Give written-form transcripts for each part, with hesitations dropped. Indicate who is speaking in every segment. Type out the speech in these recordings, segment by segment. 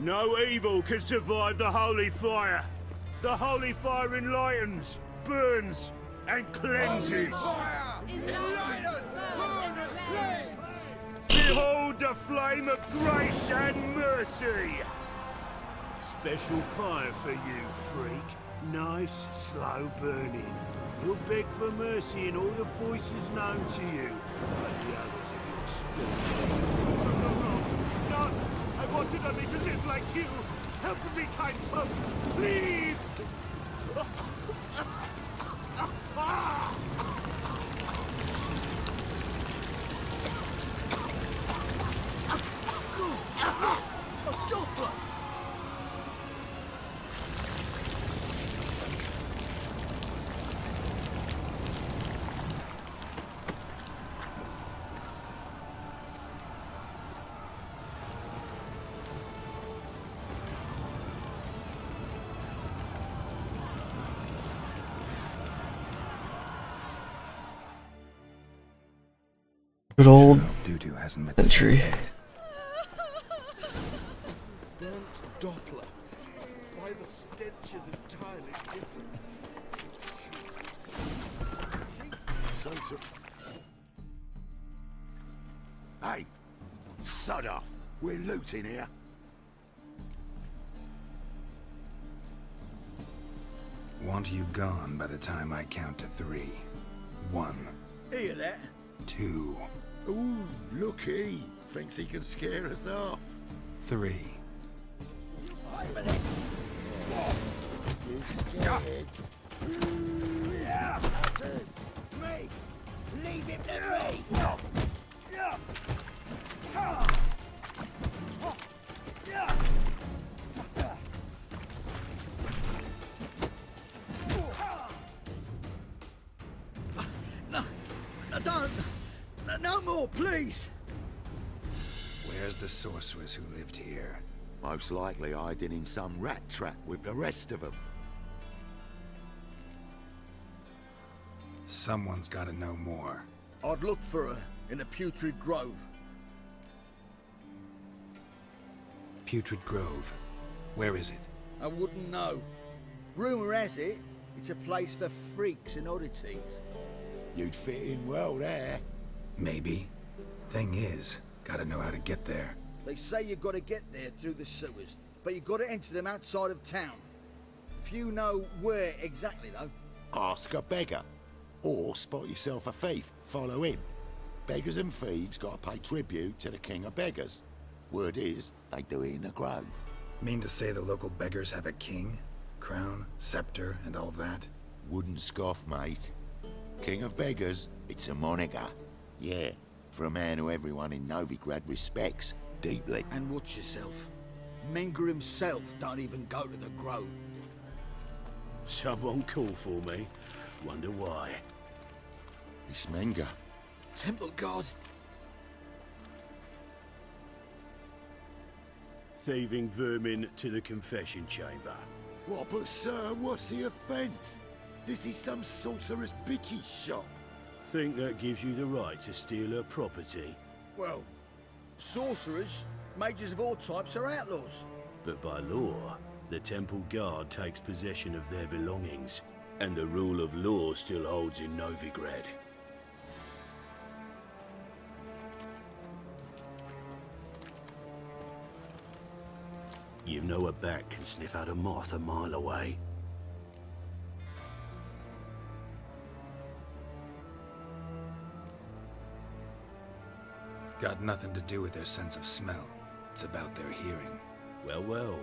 Speaker 1: No evil can survive the holy fire. The holy fire enlightens, burns, and cleanses. Behold the flame of grace and mercy. Special fire for you, freak. Nice, slow burning. You'll beg for mercy in all the voices known to you, like the others of your species. No, I wanted only to live like you. Help me, kind folk, please!
Speaker 2: A Doppler!
Speaker 3: Good old
Speaker 4: Dudu hasn't been
Speaker 3: entry.
Speaker 1: Burnt Doppler. Why the stench is entirely different.
Speaker 5: Hey, sod off. We're looting here.
Speaker 4: Want you gone by the time I count to 3. 1,
Speaker 2: Hear that?
Speaker 4: 2,
Speaker 5: Ooh, looky. Thinks he can scare us off.
Speaker 4: 3.
Speaker 5: You scared?
Speaker 2: Me! Leave him to me! No, don't! No more, please!
Speaker 4: Where's the sorceress who lived here?
Speaker 5: Most likely hiding in some rat trap with the rest of them.
Speaker 4: Someone's gotta know more.
Speaker 2: I'd look for her in the Putrid Grove.
Speaker 4: Putrid Grove. Where is it?
Speaker 2: I wouldn't know. Rumour has it, it's a place for freaks and oddities.
Speaker 5: You'd fit in well there.
Speaker 4: Maybe. Thing is, gotta know how to get there.
Speaker 2: They say you gotta get there through the sewers, but you gotta enter them outside of town. Few know where exactly, though.
Speaker 5: Ask a beggar. Or spot yourself a thief. Follow him. Beggars and thieves gotta pay tribute to the king of beggars. Word is, they do it in the grove.
Speaker 4: Mean to say the local beggars have a king? Crown, scepter, and all that?
Speaker 5: Wouldn't scoff, mate. King of beggars, it's a moniker. Yeah, for a man who everyone in Novigrad respects deeply.
Speaker 2: And watch yourself. Menger himself don't even go to the grove.
Speaker 1: Someone call for me. Wonder why.
Speaker 5: It's Menger.
Speaker 2: Temple God.
Speaker 1: Thieving vermin to the confession chamber.
Speaker 5: What, but sir, what's the offence? This is some sorcerer's bitchy shop.
Speaker 1: Think that gives you the right to steal her property?
Speaker 2: Well, sorcerers, mages of all types are outlaws.
Speaker 1: But by law, the temple guard takes possession of their belongings, and the rule of law still holds in Novigrad. You know a bat can sniff out a moth a mile away.
Speaker 4: Got nothing to do with their sense of smell. It's about their hearing.
Speaker 1: Well, well.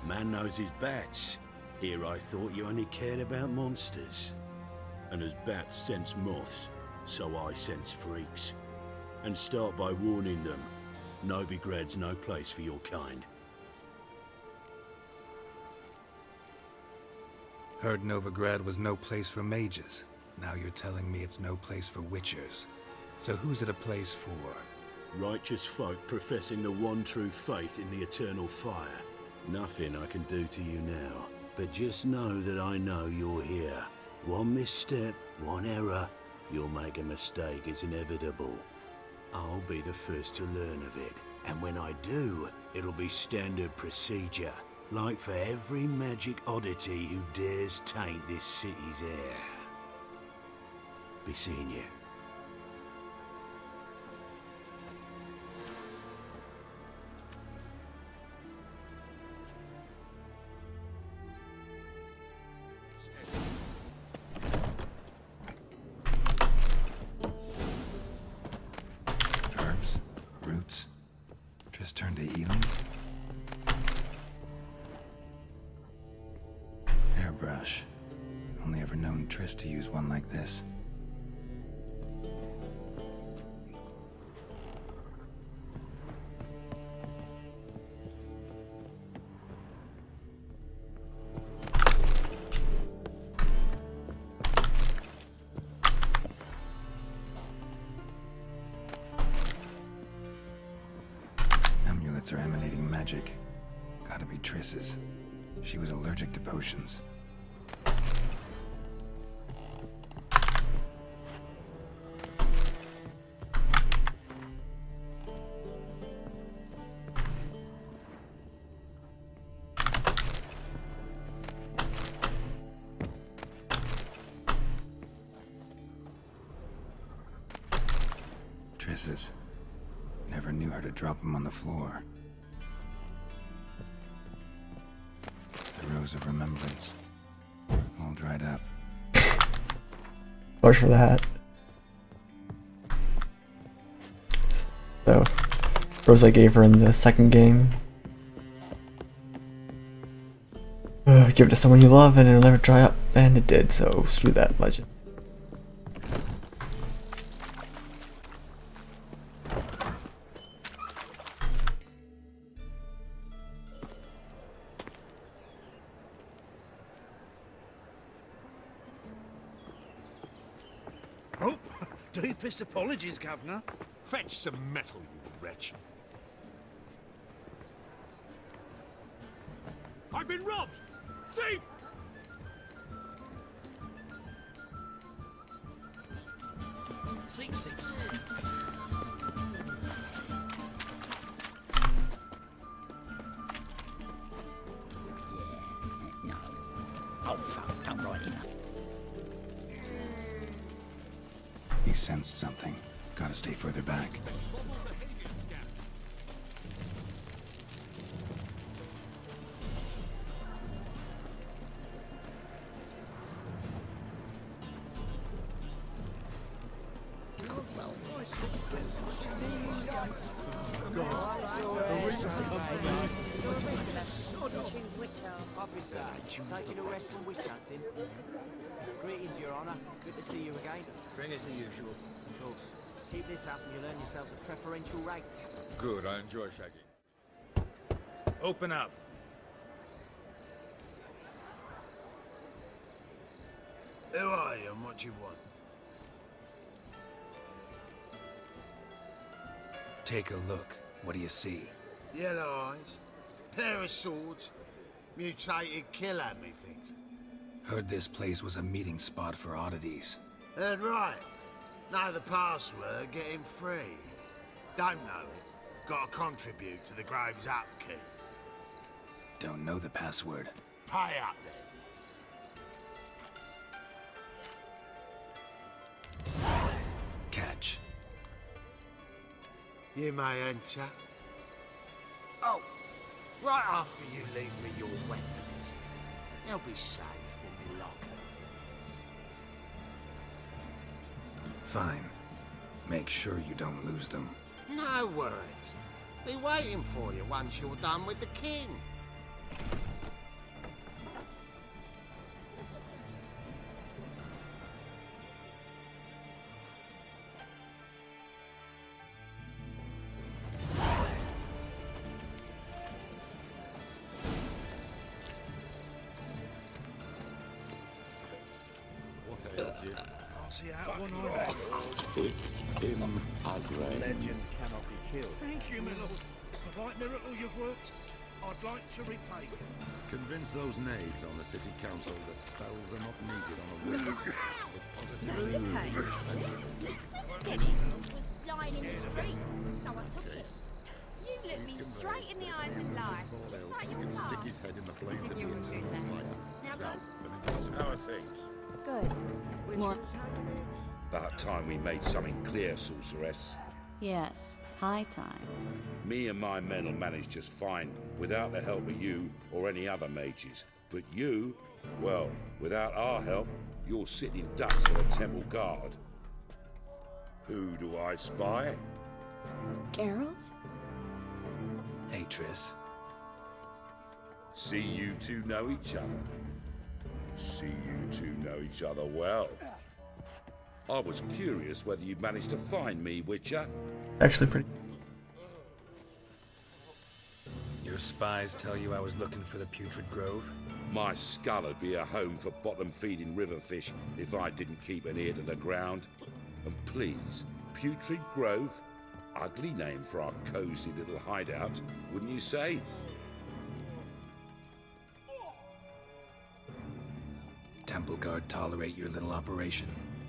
Speaker 1: Man knows his bats. Here I thought you only cared about monsters. And as bats sense moths, so I sense freaks. And start by warning them. Novigrad's no place for your kind.
Speaker 4: Heard Novigrad was no place for mages. Now you're telling me it's no place for witchers. So who's it a place for?
Speaker 1: Righteous folk professing the one true faith in the eternal fire. Nothing I can do to you now, but just know that I know you're here. One misstep, one error, you'll make a mistake, it's inevitable. I'll be the first to learn of it, and when I do, It'll be standard procedure, like for every magic oddity who dares taint this city's air. Be seeing you.
Speaker 4: Herbs, roots, just turned to healing. Hairbrush. Only ever known Triss to use one like this. Amulets are emanating magic. Gotta be Triss's. She was allergic to potions. Triss's. Never knew her to drop them on the floor. The Rose of Remembrance. All dried up.
Speaker 3: Sorry for that. So, rose I gave her in the second game. Give it to someone you love and it'll never dry up, and it did, so screw that legend.
Speaker 1: Oh, deepest apologies, Governor. Fetch some metal, you wretch. I've been robbed! Thief! Sleep, sleep, sleep.
Speaker 2: No. Oh, fuck, don't write it up.
Speaker 4: He sensed something. Gotta stay further back.
Speaker 6: Officer, taking a rest from witch hunting. Greetings, Your Honour. Good to see you again.
Speaker 7: Bring us the usual.
Speaker 6: Of course. Keep this up and you'll earn yourselves a preferential rate.
Speaker 7: Good, I enjoy shagging.
Speaker 4: Open up.
Speaker 1: Who are you and what do you want?
Speaker 4: Take a look. What do you see?
Speaker 1: Yellow eyes, pair of swords, mutated killer, methinks.
Speaker 4: Heard this place was a meeting spot for oddities.
Speaker 1: Heard right. Know the password, get him free. Don't know it. Gotta contribute to the Graves upkeep.
Speaker 4: Don't know the password.
Speaker 1: Pay up then.
Speaker 4: Catch.
Speaker 1: You may enter. Oh, right after you leave me your weapons. They'll be safe in the locker.
Speaker 4: Fine. Make sure you don't lose them.
Speaker 1: No worries. Be waiting for you once you're done with the king.
Speaker 7: What ails you?
Speaker 1: See how one eye.
Speaker 5: Him as rain.
Speaker 6: Legend cannot be killed.
Speaker 1: Thank you, my lord. The right miracle you've worked, I'd like to repay you.
Speaker 5: Convince those knaves on the city council that spells are not needed on a witch. It's positive.
Speaker 8: That's okay. Get it. It was lying in the street, so I took it. You look me straight in the eyes and lie, just like your
Speaker 5: Stick
Speaker 8: pa.
Speaker 5: his head in the flames of the
Speaker 8: You were
Speaker 5: eternal
Speaker 8: good then.
Speaker 5: fire.
Speaker 8: Now
Speaker 5: So, how are things?
Speaker 9: Good. More.
Speaker 1: About time we made something clear, sorceress.
Speaker 9: Yes. High time.
Speaker 1: Me and my men will manage just fine without the help of you or any other mages. But you, well, without our help, you're sitting ducks for the temple guard. Who do I spy?
Speaker 9: Geralt?
Speaker 4: Hey, Triss.
Speaker 1: See you two know each other. See you two know each other well. I was curious whether you'd managed to find me, Witcher.
Speaker 3: Actually, pretty.
Speaker 4: Your spies tell you I was looking for the Putrid Grove?
Speaker 1: My skull would be a home for bottom-feeding river fish if I didn't keep an ear to the ground. And please, Putrid Grove? Ugly name for our cozy little hideout, wouldn't you say?
Speaker 4: Temple Guard tolerate your little operation?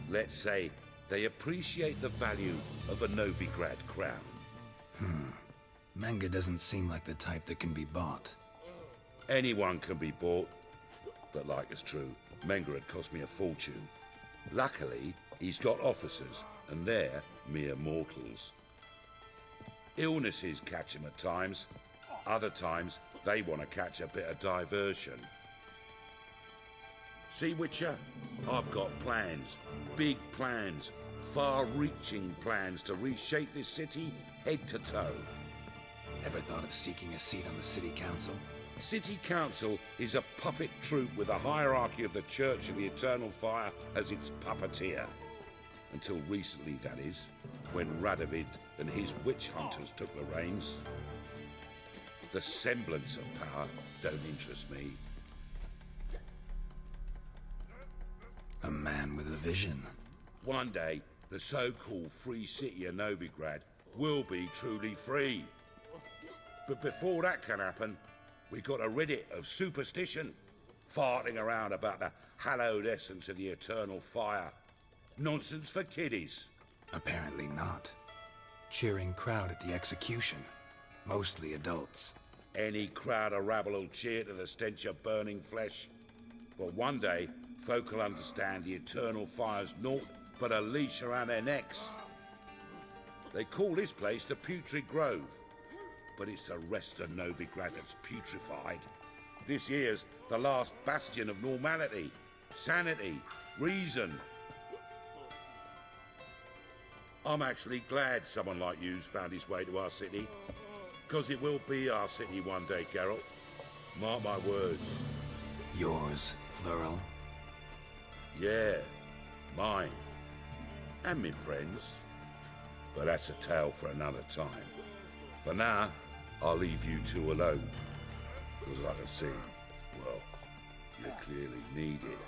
Speaker 1: Let's say they appreciate the value of a Novigrad crown.
Speaker 4: Menge doesn't seem like the type that can be bought.
Speaker 1: Anyone can be bought, but like it's true, Menger had cost me a fortune. Luckily, he's got officers, and they're mere mortals. Illnesses catch him at times. Other times, they want to catch a bit of diversion. See, Witcher? I've got plans. Big plans. Far-reaching plans to reshape this city head to toe.
Speaker 4: Ever thought of seeking a seat on the city council?
Speaker 1: City Council is a puppet troupe with a hierarchy of the Church of the Eternal Fire as its puppeteer. Until recently, that is, when Radovid and his witch hunters took the reins. The semblance of power don't interest me.
Speaker 4: A man with a vision.
Speaker 1: One day, the so-called free city of Novigrad will be truly free. But before that can happen, we got to rid it of superstition, farting around about the hallowed essence of the eternal fire. Nonsense for kiddies.
Speaker 4: Apparently not. Cheering crowd at the execution. Mostly adults.
Speaker 1: Any crowd of rabble will cheer to the stench of burning flesh. But one day, folk will understand the eternal fire's naught but a leash around their necks. They call this place the Putrid Grove, but it's the rest of Novigrad that's putrefied. This here's the last bastion of normality, sanity, reason. I'm actually glad someone like you's found his way to our city, because it will be our city one day, Geralt. Mark my words.
Speaker 4: Yours, plural.
Speaker 1: Yeah, mine. And me friends. But that's a tale for another time. For now, I'll leave you two alone. Because like I see, well, you clearly need it.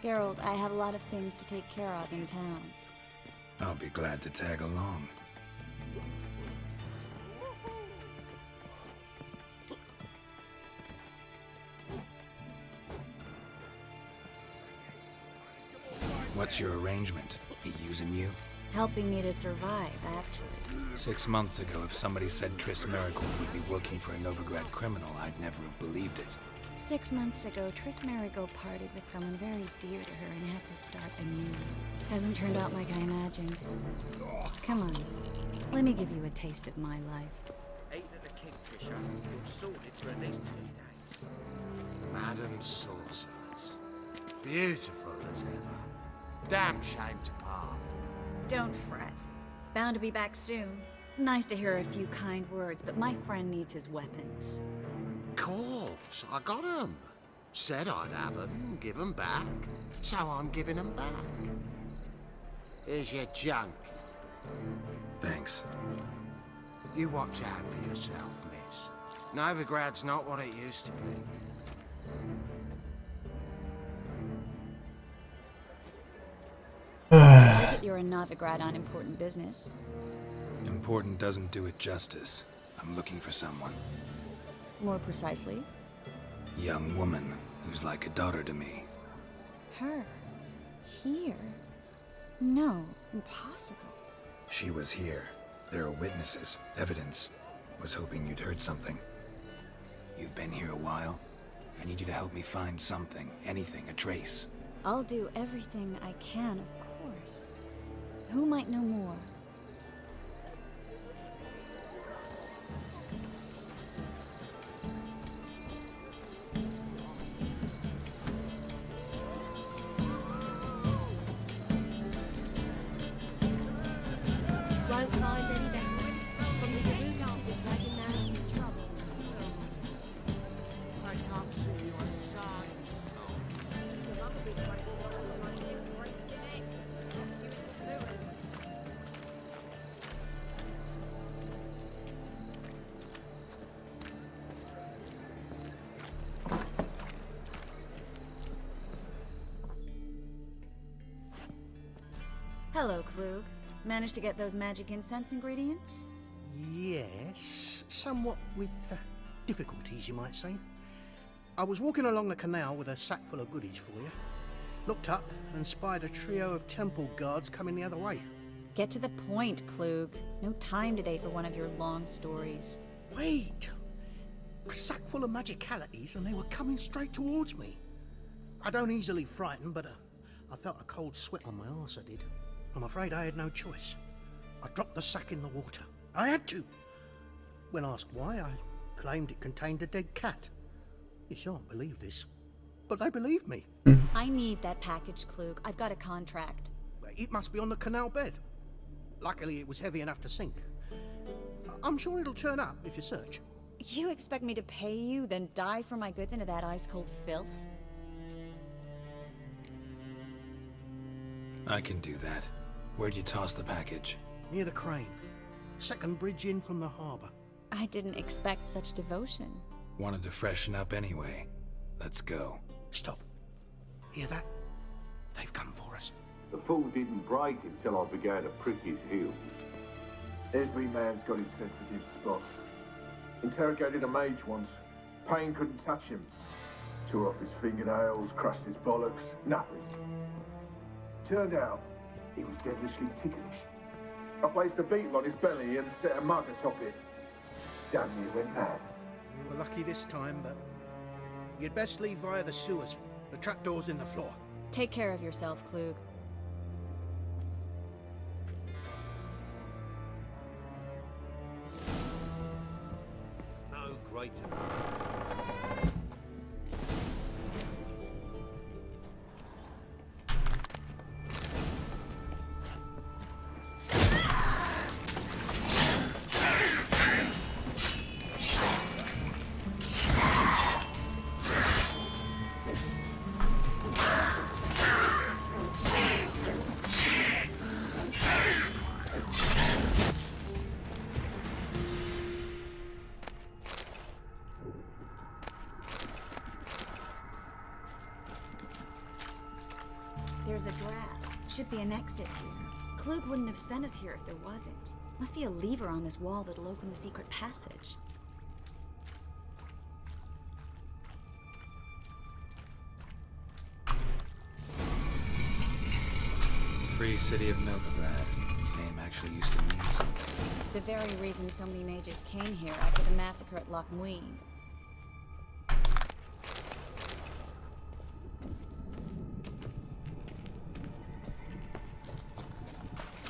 Speaker 9: Geralt, I have a lot of things to take care of in town.
Speaker 4: I'll be glad to tag along. What's your arrangement? He using you?
Speaker 9: Helping me to survive, actually.
Speaker 4: 6 months ago, if somebody said Triss Merigold would be working for a Novigrad criminal, I'd never have believed it.
Speaker 9: 6 months ago, Triss Merigold partied with someone very dear to her and had to start anew. Hasn't turned out like I imagined. Come on, let me give you a taste of my life.
Speaker 6: Eight at the Kingfisher. You're sorted for at least 2 days. Madam Sorceress. Beautiful as ever. Damn shame to part.
Speaker 9: Don't fret. Bound to be back soon. Nice to hear a few kind words, but my friend needs his weapons.
Speaker 6: Course, I got 'em. Said I'd have 'em, give 'em back. So I'm giving 'em back. Here's your junk.
Speaker 4: Thanks.
Speaker 6: You watch out for yourself, miss. Novigrad's not what it used to be.
Speaker 9: I take it you're a Novigrad on important business.
Speaker 4: Important doesn't do it justice. I'm looking for someone.
Speaker 9: More precisely,
Speaker 4: Young woman who's like a daughter to me.
Speaker 9: her. Here? No, impossible.
Speaker 4: She was here. There are witnesses, evidence. Was hoping you'd heard something. You've been here a while. I need you to help me find something, anything, a trace.
Speaker 9: I'll do everything I can, of course. Who might know more?
Speaker 8: Won't find any better. From the Yaruga to the Dragon Management trouble.
Speaker 6: I can't see you outside, so.
Speaker 8: Your mother be quite soul like it breaks your neck. Drops you in the sewers.
Speaker 9: Hello, Klug. Managed to get those magic incense ingredients?
Speaker 10: Yes, somewhat with difficulties, you might say. I was walking along the canal with a sack full of goodies for you. Looked up and spied a trio of temple guards coming the other way.
Speaker 9: Get to the point, Klug. No time today for one of your long stories.
Speaker 10: Wait! A sack full of magicalities and they were coming straight towards me. I don't easily frighten, but I felt a cold sweat on my arse, I did. I'm afraid I had no choice. I dropped the sack in the water. I had to. When asked why, I claimed it contained a dead cat. You shan't believe this, but they believed me.
Speaker 9: I need that package, Klug. I've got a contract.
Speaker 10: It must be on the canal bed. Luckily, it was heavy enough to sink. I'm sure it'll turn up if you search.
Speaker 9: You expect me to pay you, then dive for my goods into that ice-cold filth?
Speaker 4: I can do that. Where'd you toss the package?
Speaker 10: Near the crane. Second bridge in from the harbour.
Speaker 9: I didn't expect such devotion.
Speaker 4: Wanted to freshen up anyway. Let's go.
Speaker 10: Stop. Hear that? They've come for us.
Speaker 11: The fall didn't break until I began to prick his heels. Every man's got his sensitive spots. Interrogated a mage once. Pain couldn't touch him. Tore off his fingernails, crushed his bollocks, nothing. Turned out, he was devilishly ticklish. I placed a beetle on his belly and set a mug atop it. Damn near went mad.
Speaker 10: You were lucky this time, but you'd best leave via the sewers. The trapdoor's in the floor.
Speaker 9: Take care of yourself, Klug.
Speaker 1: No greater.
Speaker 9: There's a draft. Should be an exit here. Klug wouldn't have sent us here if there wasn't. Must be a lever on this wall that'll open the secret passage.
Speaker 4: Free City of Novigrad. Name actually used to mean something.
Speaker 9: The very reason so many mages came here after the massacre at Loch Muin.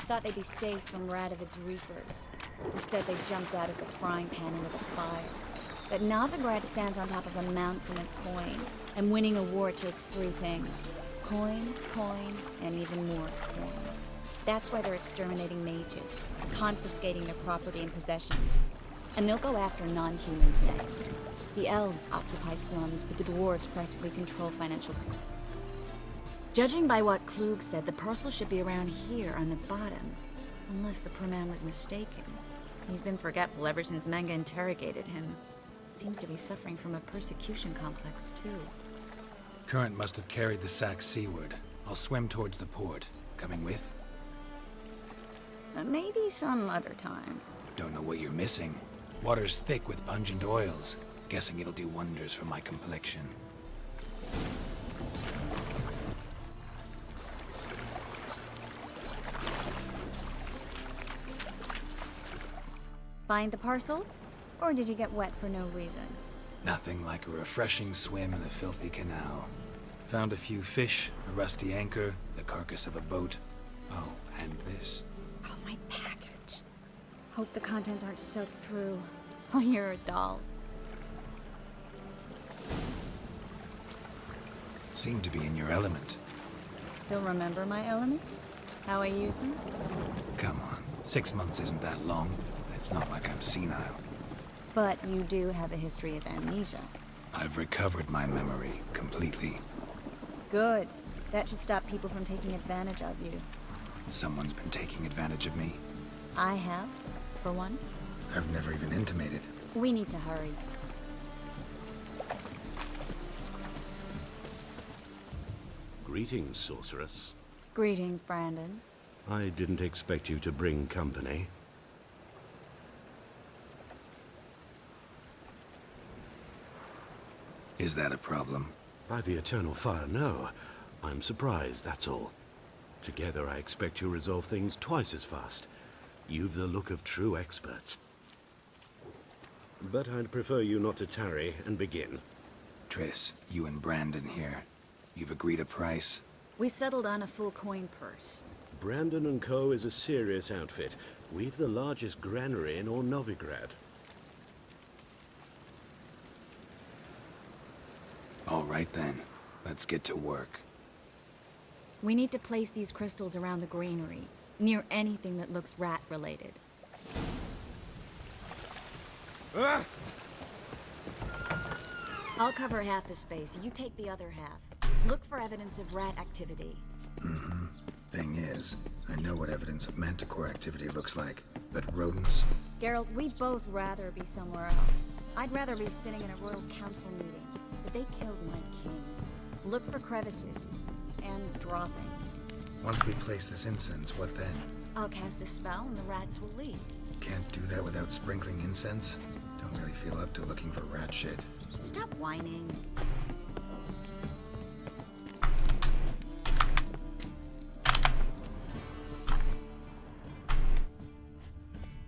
Speaker 9: Thought they'd be safe from Radovid's reapers. Instead, they jumped out of the frying pan into the fire. But Novigrad stands on top of a mountain of coin, and winning a war takes three things. Coin, coin, and even more coin. That's why they're exterminating mages, confiscating their property and possessions. And they'll go after non-humans next. The elves occupy slums, but the dwarves practically control financial... Judging by what Klug said, the parcel should be around here on the bottom. Unless the poor man was mistaken. He's been forgetful ever since Manga interrogated him. Seems to be suffering from a persecution complex, too.
Speaker 4: Current must have carried the sack seaward. I'll swim towards the port. Coming with?
Speaker 9: Maybe some other time.
Speaker 4: Don't know what you're missing. Water's thick with pungent oils. Guessing it'll do wonders for my complexion.
Speaker 9: Find the parcel? Or did you get wet for no reason?
Speaker 4: Nothing like a refreshing swim in the filthy canal. Found a few fish, a rusty anchor, the carcass of a boat. Oh, and this.
Speaker 9: Oh, my package. Hope the contents aren't soaked through. Oh, you're a doll.
Speaker 4: Seem to be in your element.
Speaker 9: Still remember my elements? How I use them?
Speaker 4: Come on, 6 months isn't that long. It's not like I'm senile.
Speaker 9: But you do have a history of amnesia.
Speaker 4: I've recovered my memory completely.
Speaker 9: Good. That should stop people from taking advantage of you.
Speaker 4: Someone's been taking advantage of me.
Speaker 9: I have, for one.
Speaker 4: I've never even intimated.
Speaker 9: We need to hurry.
Speaker 12: Greetings, sorceress.
Speaker 9: Greetings, Brandon.
Speaker 12: I didn't expect you to bring company.
Speaker 4: Is that a problem?
Speaker 12: By the eternal fire, no. I'm surprised, that's all. Together, I expect you'll resolve things twice as fast. You've the look of true experts. But I'd prefer you not to tarry and begin.
Speaker 4: Triss, you and Brandon here. You've agreed a price?
Speaker 9: We settled on a full coin purse.
Speaker 12: Brandon & Co. is a serious outfit. We've the largest granary in all Novigrad.
Speaker 4: All right then. Let's get to work.
Speaker 9: We need to place these crystals around the granary, near anything that looks rat-related. I'll cover half the space, you take the other half. Look for evidence of rat activity.
Speaker 4: Mm-hmm. Thing is, I know what evidence of manticore activity looks like, but rodents?
Speaker 9: Geralt, we'd both rather be somewhere else. I'd rather be sitting in a royal council meeting, but they killed my king. Look for crevices, and droppings.
Speaker 4: Once we place this incense, what then?
Speaker 9: I'll cast a spell and the rats will leave.
Speaker 4: Can't do that without sprinkling incense? Don't really feel up to looking for rat shit.
Speaker 9: Stop whining.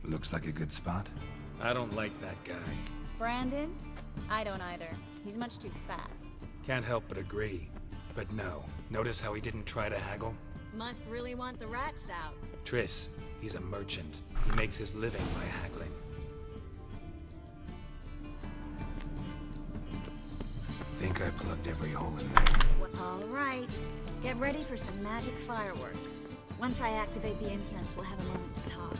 Speaker 4: Looks like a good spot. I don't like that guy.
Speaker 9: Brandon? I don't either. He's much too fat.
Speaker 4: Can't help but agree. But no, notice how he didn't try to haggle?
Speaker 9: Must really want the rats out.
Speaker 4: Triss, he's a merchant. He makes his living by haggling. Think I plugged every hole in there.
Speaker 9: All right. Get ready for some magic fireworks. Once I activate the incense, we'll have a moment to talk.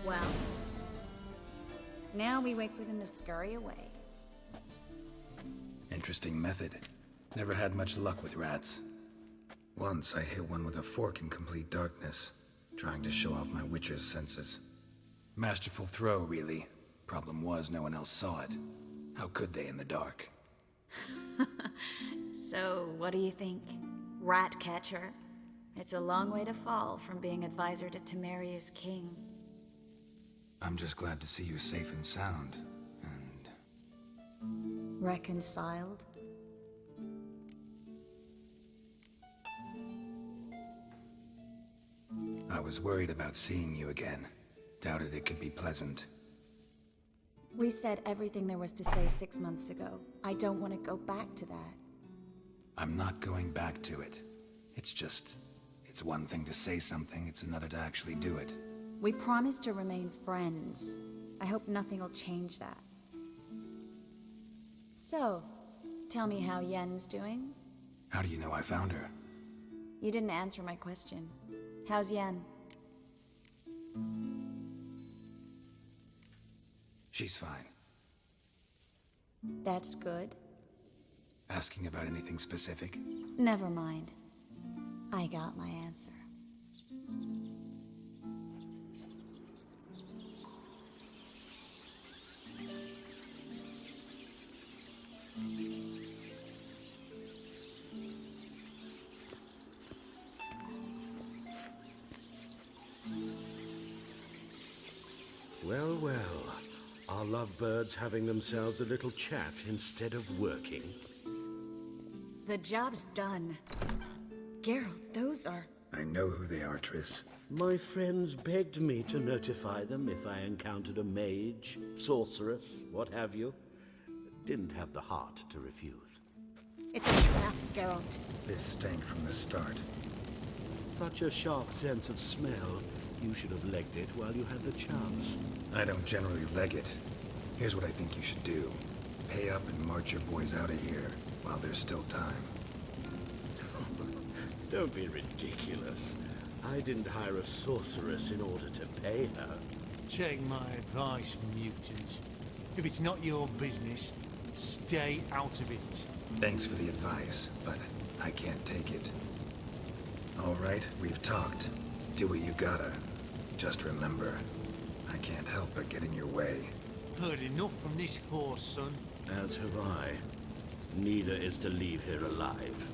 Speaker 9: Well, now we wait for them to scurry away.
Speaker 4: Interesting method. Never had much luck with rats. Once I hit one with a fork in complete darkness, trying to show off my witcher's senses. Masterful throw, really. Problem was, no one else saw it. How could they in the dark?
Speaker 9: So, what do you think? Rat catcher? It's a long way to fall from being advisor to Temeria's king.
Speaker 4: I'm just glad to see you safe and sound, and...
Speaker 9: Reconciled?
Speaker 4: I was worried about seeing you again. Doubted it could be pleasant.
Speaker 9: We said everything there was to say 6 months ago. I don't want to go back to that.
Speaker 4: I'm not going back to it. It's just... It's one thing to say something, it's another to actually do it.
Speaker 9: We promised to remain friends. I hope nothing will change that. So, tell me how Yen's doing?
Speaker 4: How do you know I found her?
Speaker 9: You didn't answer my question. How's Yen?
Speaker 4: She's fine.
Speaker 9: That's good.
Speaker 4: Asking about anything specific?
Speaker 9: Never mind. I got my answer.
Speaker 12: Well, well. Are lovebirds having themselves a little chat instead of working?
Speaker 9: The job's done. Geralt, those are...
Speaker 4: I know who they are, Triss.
Speaker 12: My friends begged me to notify them if I encountered a mage, sorceress, what have you. Didn't have the heart to refuse.
Speaker 9: It's a trap, Geralt.
Speaker 4: This stank from the start.
Speaker 12: Such a sharp sense of smell. You should have legged it while you had the chance.
Speaker 4: I don't generally leg it. Here's what I think you should do. Pay up and march your boys out of here while there's still time.
Speaker 12: Don't be ridiculous. I didn't hire a sorceress in order to pay her.
Speaker 13: Take my advice, mutant. If it's not your business, stay out of it.
Speaker 4: Thanks for the advice, but I can't take it. All right, we've talked. Do what you gotta. Just remember, I can't help but get in your way.
Speaker 13: Heard enough from this horse, son.
Speaker 12: As have I. Neither is to leave here alive.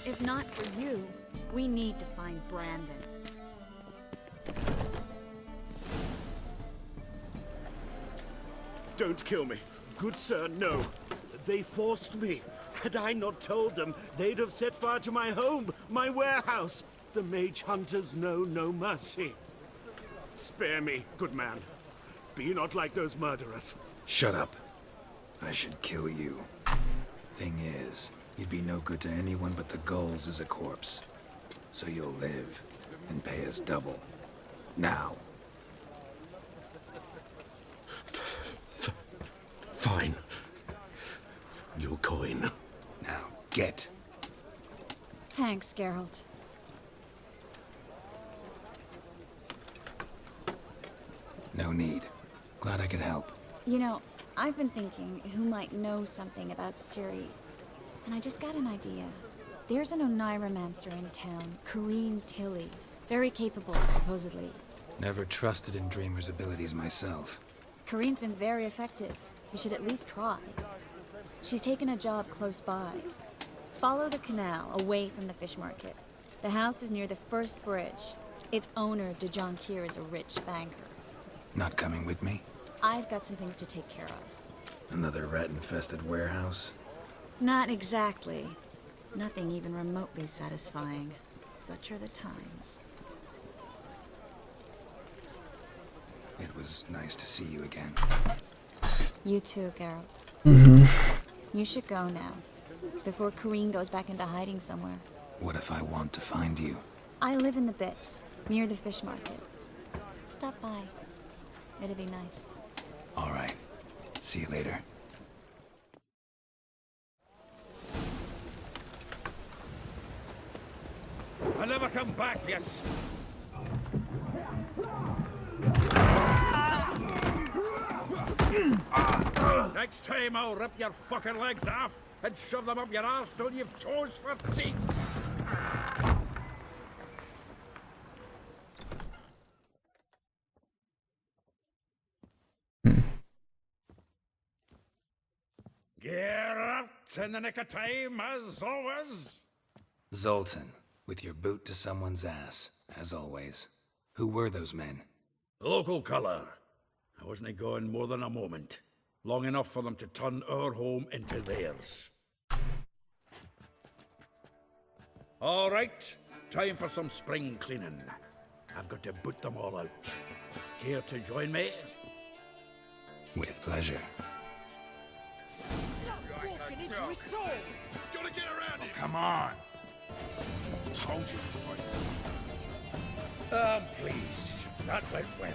Speaker 9: If not for you, we need to find Brandon.
Speaker 12: Don't kill me. Good sir, no. They forced me. Had I not told them, they'd have set fire to my home, my warehouse. The mage hunters know no mercy. Spare me, good man. Be not like those murderers.
Speaker 4: Shut up. I should kill you. Thing is, you'd be no good to anyone but the gulls as a corpse. So you'll live and pay us double. Now.
Speaker 12: Fine. Your coin.
Speaker 4: Now, get.
Speaker 9: Thanks, Geralt.
Speaker 4: No need. Glad I could help.
Speaker 9: You know, I've been thinking who might know something about Ciri. And I just got an idea. There's an Oneiromancer in town, Corrine Tilly. Very capable, supposedly.
Speaker 4: Never trusted in Dreamer's abilities myself.
Speaker 9: Corrine's been very effective. You should at least try. She's taken a job close by. Follow the canal, away from the fish market. The house is near the first bridge. Its owner, de Jonquier, is a rich banker.
Speaker 4: Not coming with me?
Speaker 9: I've got some things to take care of.
Speaker 4: Another rat-infested warehouse?
Speaker 9: Not exactly. Nothing even remotely satisfying. Such are the times.
Speaker 4: It was nice to see you again.
Speaker 9: You too, Geralt.
Speaker 3: Mm-hmm.
Speaker 9: You should go now, before Corrine goes back into hiding somewhere.
Speaker 4: What if I want to find you?
Speaker 9: I live in the Bits, near the fish market. Stop by. It'll be nice.
Speaker 4: All right. See you later.
Speaker 7: I'll never come back, yes. Next time I'll rip your fucking legs off and shove them up your arse till you've toes for teeth. Geralt, in the nick of time, as always.
Speaker 4: Zoltan, with your boot to someone's ass, as always. Who were those men?
Speaker 5: Local colour. I wasn't going more than a moment. Long enough for them to turn our home into theirs.
Speaker 7: All right, time for some spring cleaning. I've got to boot them all out. Care to join me?
Speaker 4: With pleasure.
Speaker 14: Walking into his soul.
Speaker 7: Gotta get around it. Come on. Told you this place. I'm pleased. That went well.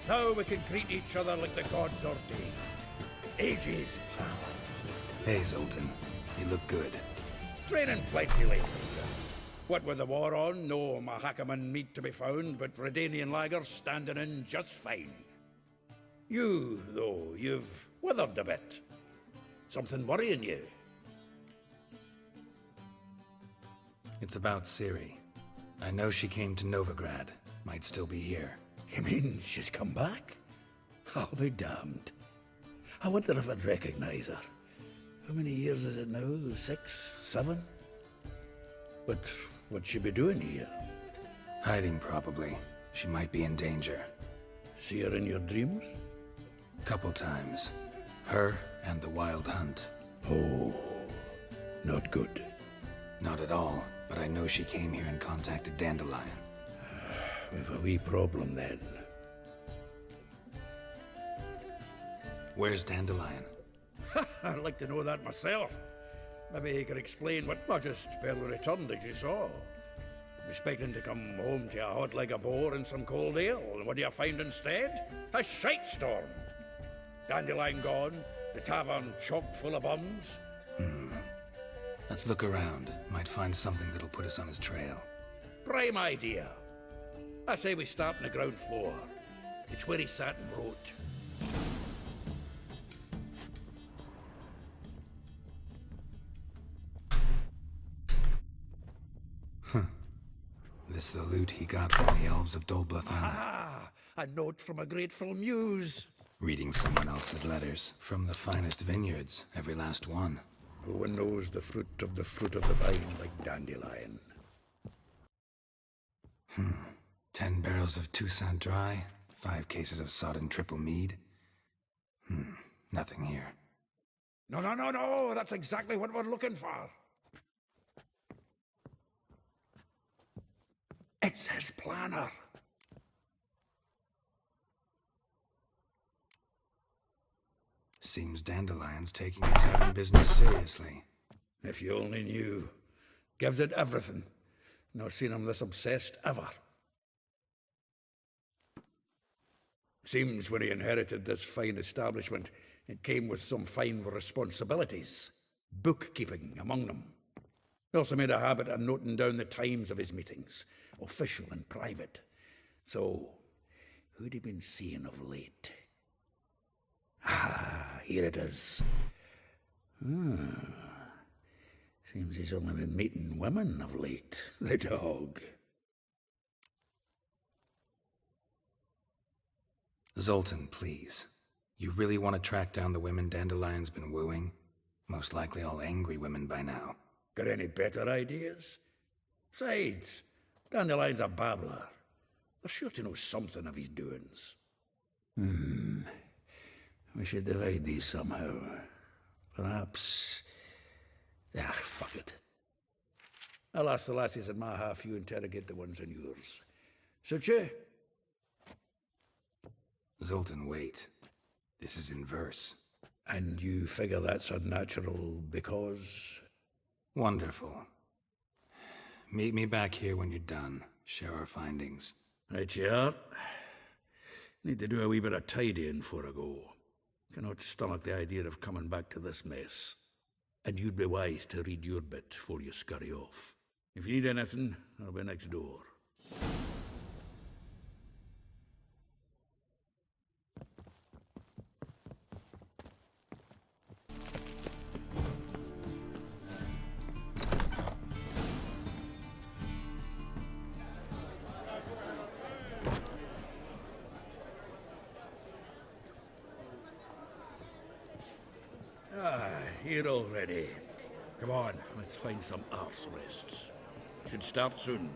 Speaker 7: Now we can greet each other like the gods ordained. Ages, pal.
Speaker 4: Hey, Zoltan. You look good.
Speaker 7: Training plenty lately. What with the war on, no Mahakaman meat to be found, but Redanian lagers standing in just fine. You, though, you've withered a bit. Something worrying you?
Speaker 4: It's about Ciri. I know she came to Novigrad. Might still be here.
Speaker 7: You mean she's come back? I'll be damned. I wonder if I'd recognize her. How many years is it now? 6, 7? But what'd she be doing here?
Speaker 4: Hiding, probably. She might be in danger.
Speaker 7: See her in your dreams?
Speaker 4: Couple times. Her and the Wild Hunt.
Speaker 7: Oh, not good.
Speaker 4: Not at all, but I know she came here and contacted Dandelion.
Speaker 7: We've a wee problem then.
Speaker 4: Where's Dandelion?
Speaker 7: I'd like to know that myself. Maybe he could explain what I just barely returned, as you saw. Expecting to come home to a hot leg of boar and some cold ale, and what do you find instead? A shite storm. Dandelion gone, the tavern chock full of bums.
Speaker 4: Let's look around. Might find something that'll put us on his trail.
Speaker 7: Prime idea. I say we start on the ground floor. It's where he sat and wrote.
Speaker 4: This the loot he got from the elves of Dol Blathanna.
Speaker 7: Ah, a note from a grateful muse.
Speaker 4: Reading someone else's letters. From the finest vineyards, every last one.
Speaker 7: No one knows the fruit of the vine like Dandelion.
Speaker 4: 10 barrels of Toussaint Dry, 5 cases of sodden triple mead. Nothing here.
Speaker 7: No, that's exactly what we're looking for. It's his planner.
Speaker 4: Seems Dandelion's taking the tavern business seriously.
Speaker 7: If you only knew. Gives it everything. Not seen him this obsessed ever. Seems when he inherited this fine establishment, it came with some fine responsibilities. Bookkeeping among them. He also made a habit of noting down the times of his meetings, official and private. So, who'd he been seeing of late? Ah, here it is. Seems he's only been meeting women of late, the dog.
Speaker 4: Zoltan, please. You really want to track down the women Dandelion's been wooing? Most likely all angry women by now.
Speaker 7: Got any better ideas? Besides, Dandelion's a babbler. They're sure to know something of his doings. We should divide these somehow. Perhaps... fuck it. I'll ask the lassies in my half, you interrogate the ones in yours. Suit you?
Speaker 4: Zoltan, wait. This is in verse.
Speaker 7: And you figure that's unnatural because...
Speaker 4: Wonderful. Meet me back here when you're done. Share our findings.
Speaker 7: Right you are. Need to do a wee bit of tidying before I go. Cannot stomach the idea of coming back to this mess. And you'd be wise to read your bit before you scurry off. If you need anything, I'll be next door. Here already. Come on, let's find some arse rests. Should start soon.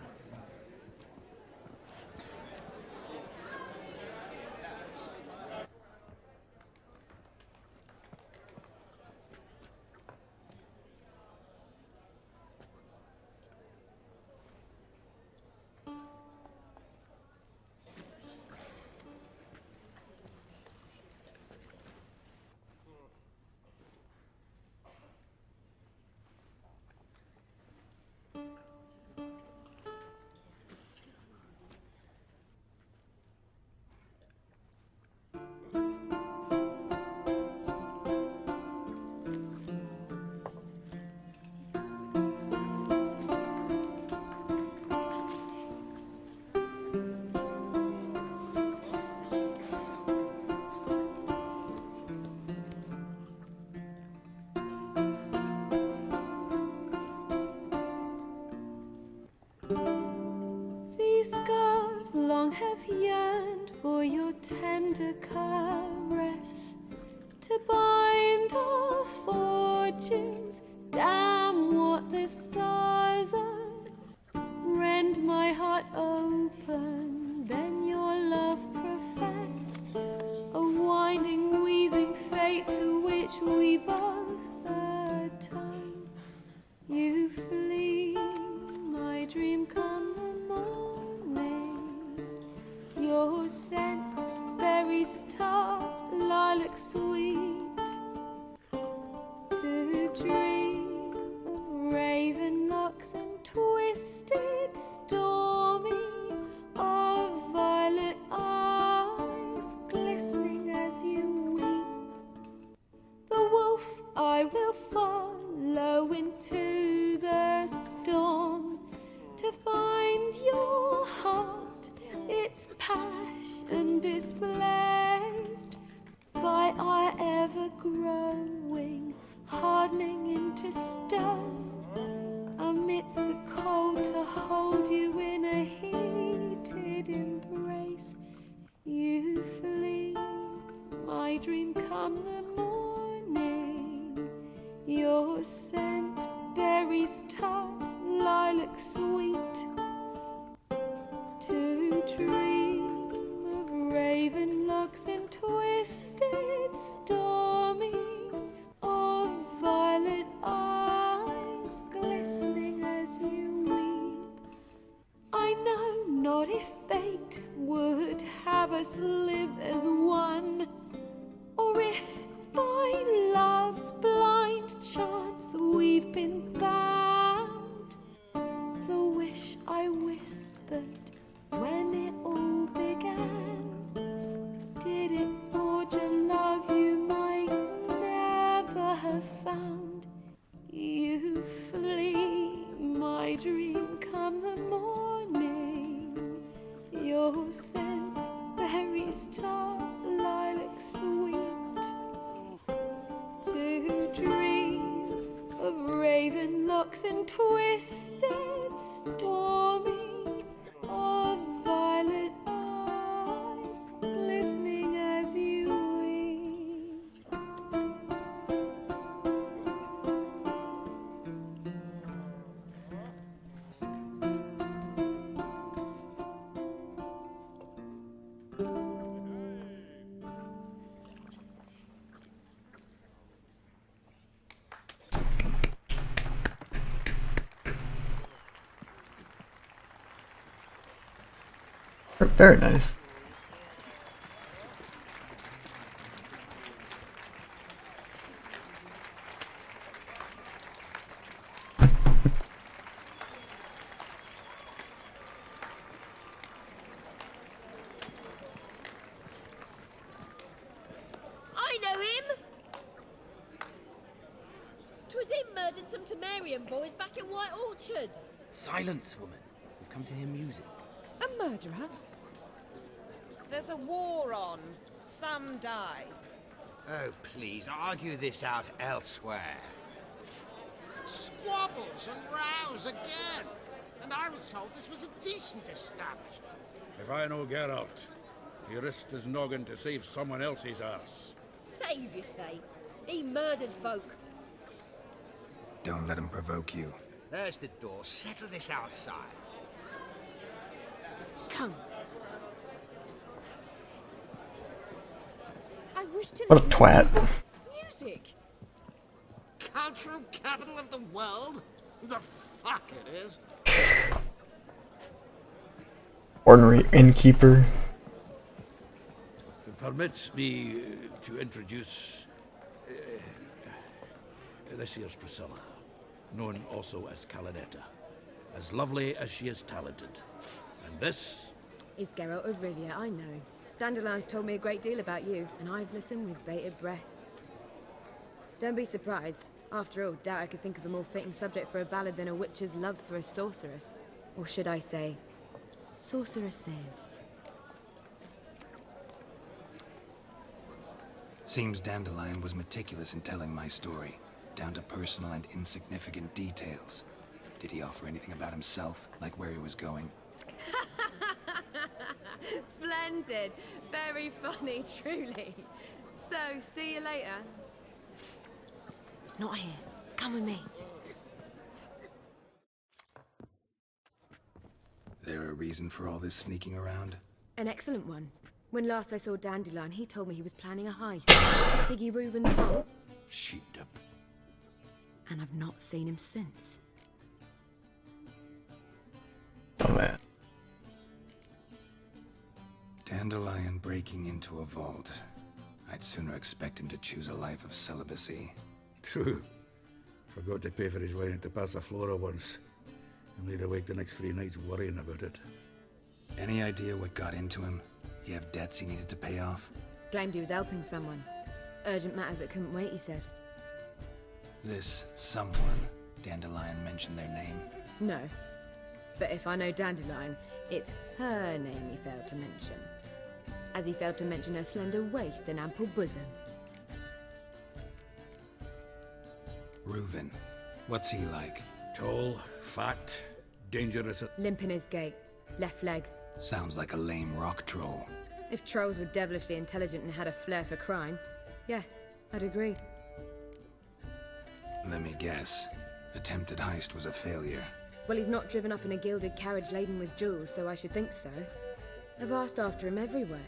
Speaker 14: These scars long have yearned for your tender caress, to bind our fortunes. Damn what the stars are. Rend my heart open, then your love profess, a winding, weaving fate to which we both atone. You flee, my dream come the morning. Your scent, berries tart, lilac sweet, to dream of raven locks and twisted, stormy, of violet eyes glistening as you weep. The wolf I will follow into the storm, to find your heart, its passion displaced by our ever-growing, hardening into stone. Amidst the cold, to hold you in a heated embrace. You flee, my dream come the morning. Your scent, berries tart, lilac sweet, to dream of raven locks and twisted, stormy, of violet eyes glistening as you weep. I know not if fate would have us live as one, or if by love's blind chance we've been bound. The wish I whispered when it all began, did it forge a love you might never have found? You flee, my dream come the morning. Your scent, berries tart, lilac sweet, to dream of raven locks and twisted, stormy, of violet eyes glistening as you weep.
Speaker 3: Very nice.
Speaker 15: I know him! 'Twas him murdered some Temerian boys back in White Orchard.
Speaker 16: Silence, woman. We've come to hear music.
Speaker 17: A murderer? There's a war on. Some die.
Speaker 6: Oh, please, argue this out elsewhere.
Speaker 10: Squabbles and rows again. And I was told this was a decent establishment.
Speaker 7: If I know Geralt, he risked his noggin to save someone else's arse.
Speaker 15: Save, you say? He murdered folk.
Speaker 4: Don't let him provoke you.
Speaker 6: There's the door. Settle this outside.
Speaker 15: Come.
Speaker 17: I wish to
Speaker 3: What a
Speaker 17: listen to
Speaker 3: twat.
Speaker 17: music.
Speaker 10: Cultural capital of the world? The fuck it is.
Speaker 3: Ordinary innkeeper.
Speaker 7: Permit me to introduce this here's Priscilla, known also as Calinetta, as lovely as she is talented. And this
Speaker 18: is Geralt of Rivia, I know. Dandelion's told me a great deal about you, and I've listened with bated breath. Don't be surprised. After all, doubt I could think of a more fitting subject for a ballad than a witch's love for a sorceress. Or should I say, sorceresses.
Speaker 4: Seems Dandelion was meticulous in telling my story, down to personal and insignificant details. Did he offer anything about himself, like where he was going?
Speaker 18: Splendid. Very funny, truly. So, see you later. Not here. Come with me.
Speaker 4: There a reason for all this sneaking around?
Speaker 18: An excellent one. When last I saw Dandelion, he told me he was planning a heist. Siggy Reuven's vault.
Speaker 12: Sheepdom.
Speaker 18: And I've not seen him since.
Speaker 3: Oh man.
Speaker 4: Dandelion breaking into a vault. I'd sooner expect him to choose a life of celibacy.
Speaker 7: True. Forgot to pay for his wine at the Passaflora once. And laid awake the next 3 nights worrying about it.
Speaker 4: Any idea what got into him? He have debts he needed to pay off?
Speaker 18: Claimed he was helping someone. Urgent matter that couldn't wait, he said.
Speaker 4: This someone, Dandelion mentioned their name?
Speaker 18: No. But if I know Dandelion, it's her name he failed to mention. As he failed to mention her slender waist and ample bosom.
Speaker 4: Reuven. What's he like?
Speaker 7: Tall, fat, dangerous.
Speaker 18: Limp in his gait. Left leg.
Speaker 4: Sounds like a lame rock troll.
Speaker 18: If trolls were devilishly intelligent and had a flair for crime, yeah, I'd agree.
Speaker 4: Let me guess. Attempted heist was a failure.
Speaker 18: Well, he's not driven up in a gilded carriage laden with jewels, so I should think so. I've asked after him everywhere,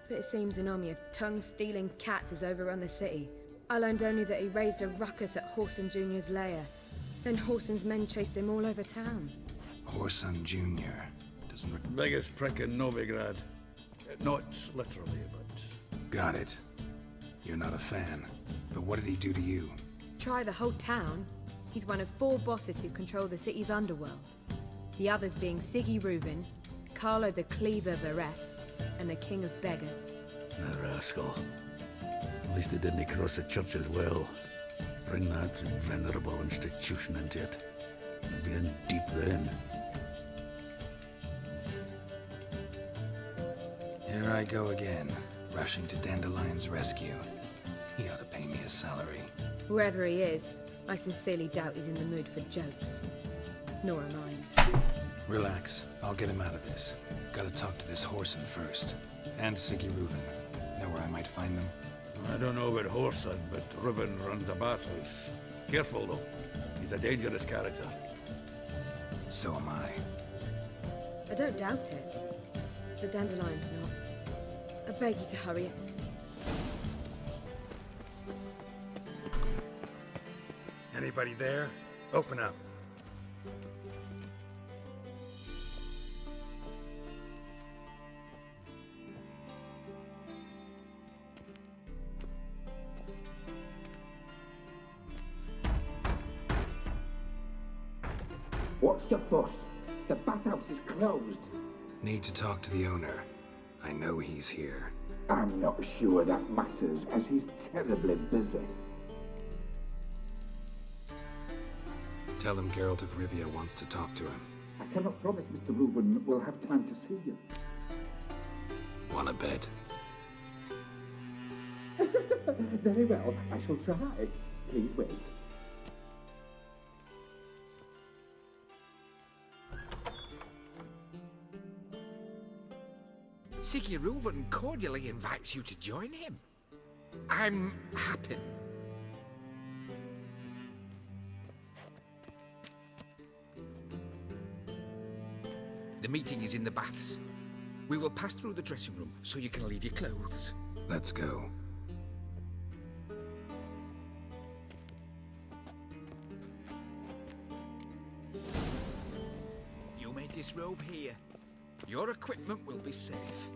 Speaker 18: but it seems an army of tongue-stealing cats has overrun the city. I learned only that he raised a ruckus at Whoreson Jr.'s lair. Then Whoreson's men chased him all over town.
Speaker 4: Whoreson Jr. doesn't...
Speaker 7: Biggest prick in Novigrad. Not literally, but...
Speaker 4: Got it. You're not a fan. But what did he do to you?
Speaker 18: Try the whole town. He's one of 4 bosses who control the city's underworld. The others being Siggy Reuven, Carlo the Cleaver Varese, and the King of Beggars.
Speaker 7: The rascal. At least he didn't cross the church as well. Bring that venerable institution into it. You'll be in deep then.
Speaker 4: Here I go again, rushing to Dandelion's rescue. He ought to pay me a salary.
Speaker 18: Wherever he is, I sincerely doubt he's in the mood for jokes. Nor am I.
Speaker 4: Relax. I'll get him out of this. Gotta talk to this Whoreson first. And Siggy Reuven. Know where I might find them?
Speaker 7: I don't know about Whoreson, but Reuven runs a bathhouse. Careful, though. He's a dangerous character.
Speaker 4: So am I.
Speaker 18: I don't doubt it. But Dandelion's not. I beg you to hurry it.
Speaker 4: Anybody there? Open up.
Speaker 11: What's the fuss? The bathhouse is closed.
Speaker 4: Need to talk to the owner. I know he's here.
Speaker 11: I'm not sure that matters, as he's terribly busy.
Speaker 4: Tell him Geralt of Rivia wants to talk to him.
Speaker 11: I cannot promise Mr. Reuven will have time to see you.
Speaker 4: Wanna bet?
Speaker 11: Very well, I shall try. Please wait.
Speaker 6: Siggy Reuven cordially invites you to join him. I'm happy. The meeting is in the baths. We will pass through the dressing room so you can leave your clothes.
Speaker 4: Let's go.
Speaker 6: You may disrobe here. Your equipment will be safe.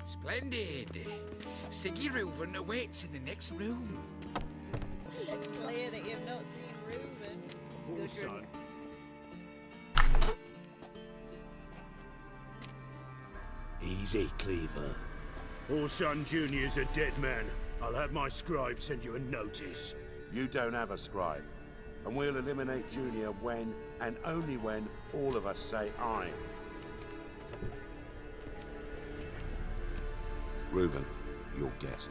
Speaker 6: Splendid. Siggy Reuven awaits in the next room.
Speaker 17: Clear that you've not seen Reuven.
Speaker 12: Oh, son.
Speaker 1: Easy, Cleaver.
Speaker 12: Whoreson Jr.'s a dead man. I'll have my scribe send you a notice.
Speaker 5: You don't have a scribe. And we'll eliminate Junior when, and only when, all of us say aye. Reuven, your guest.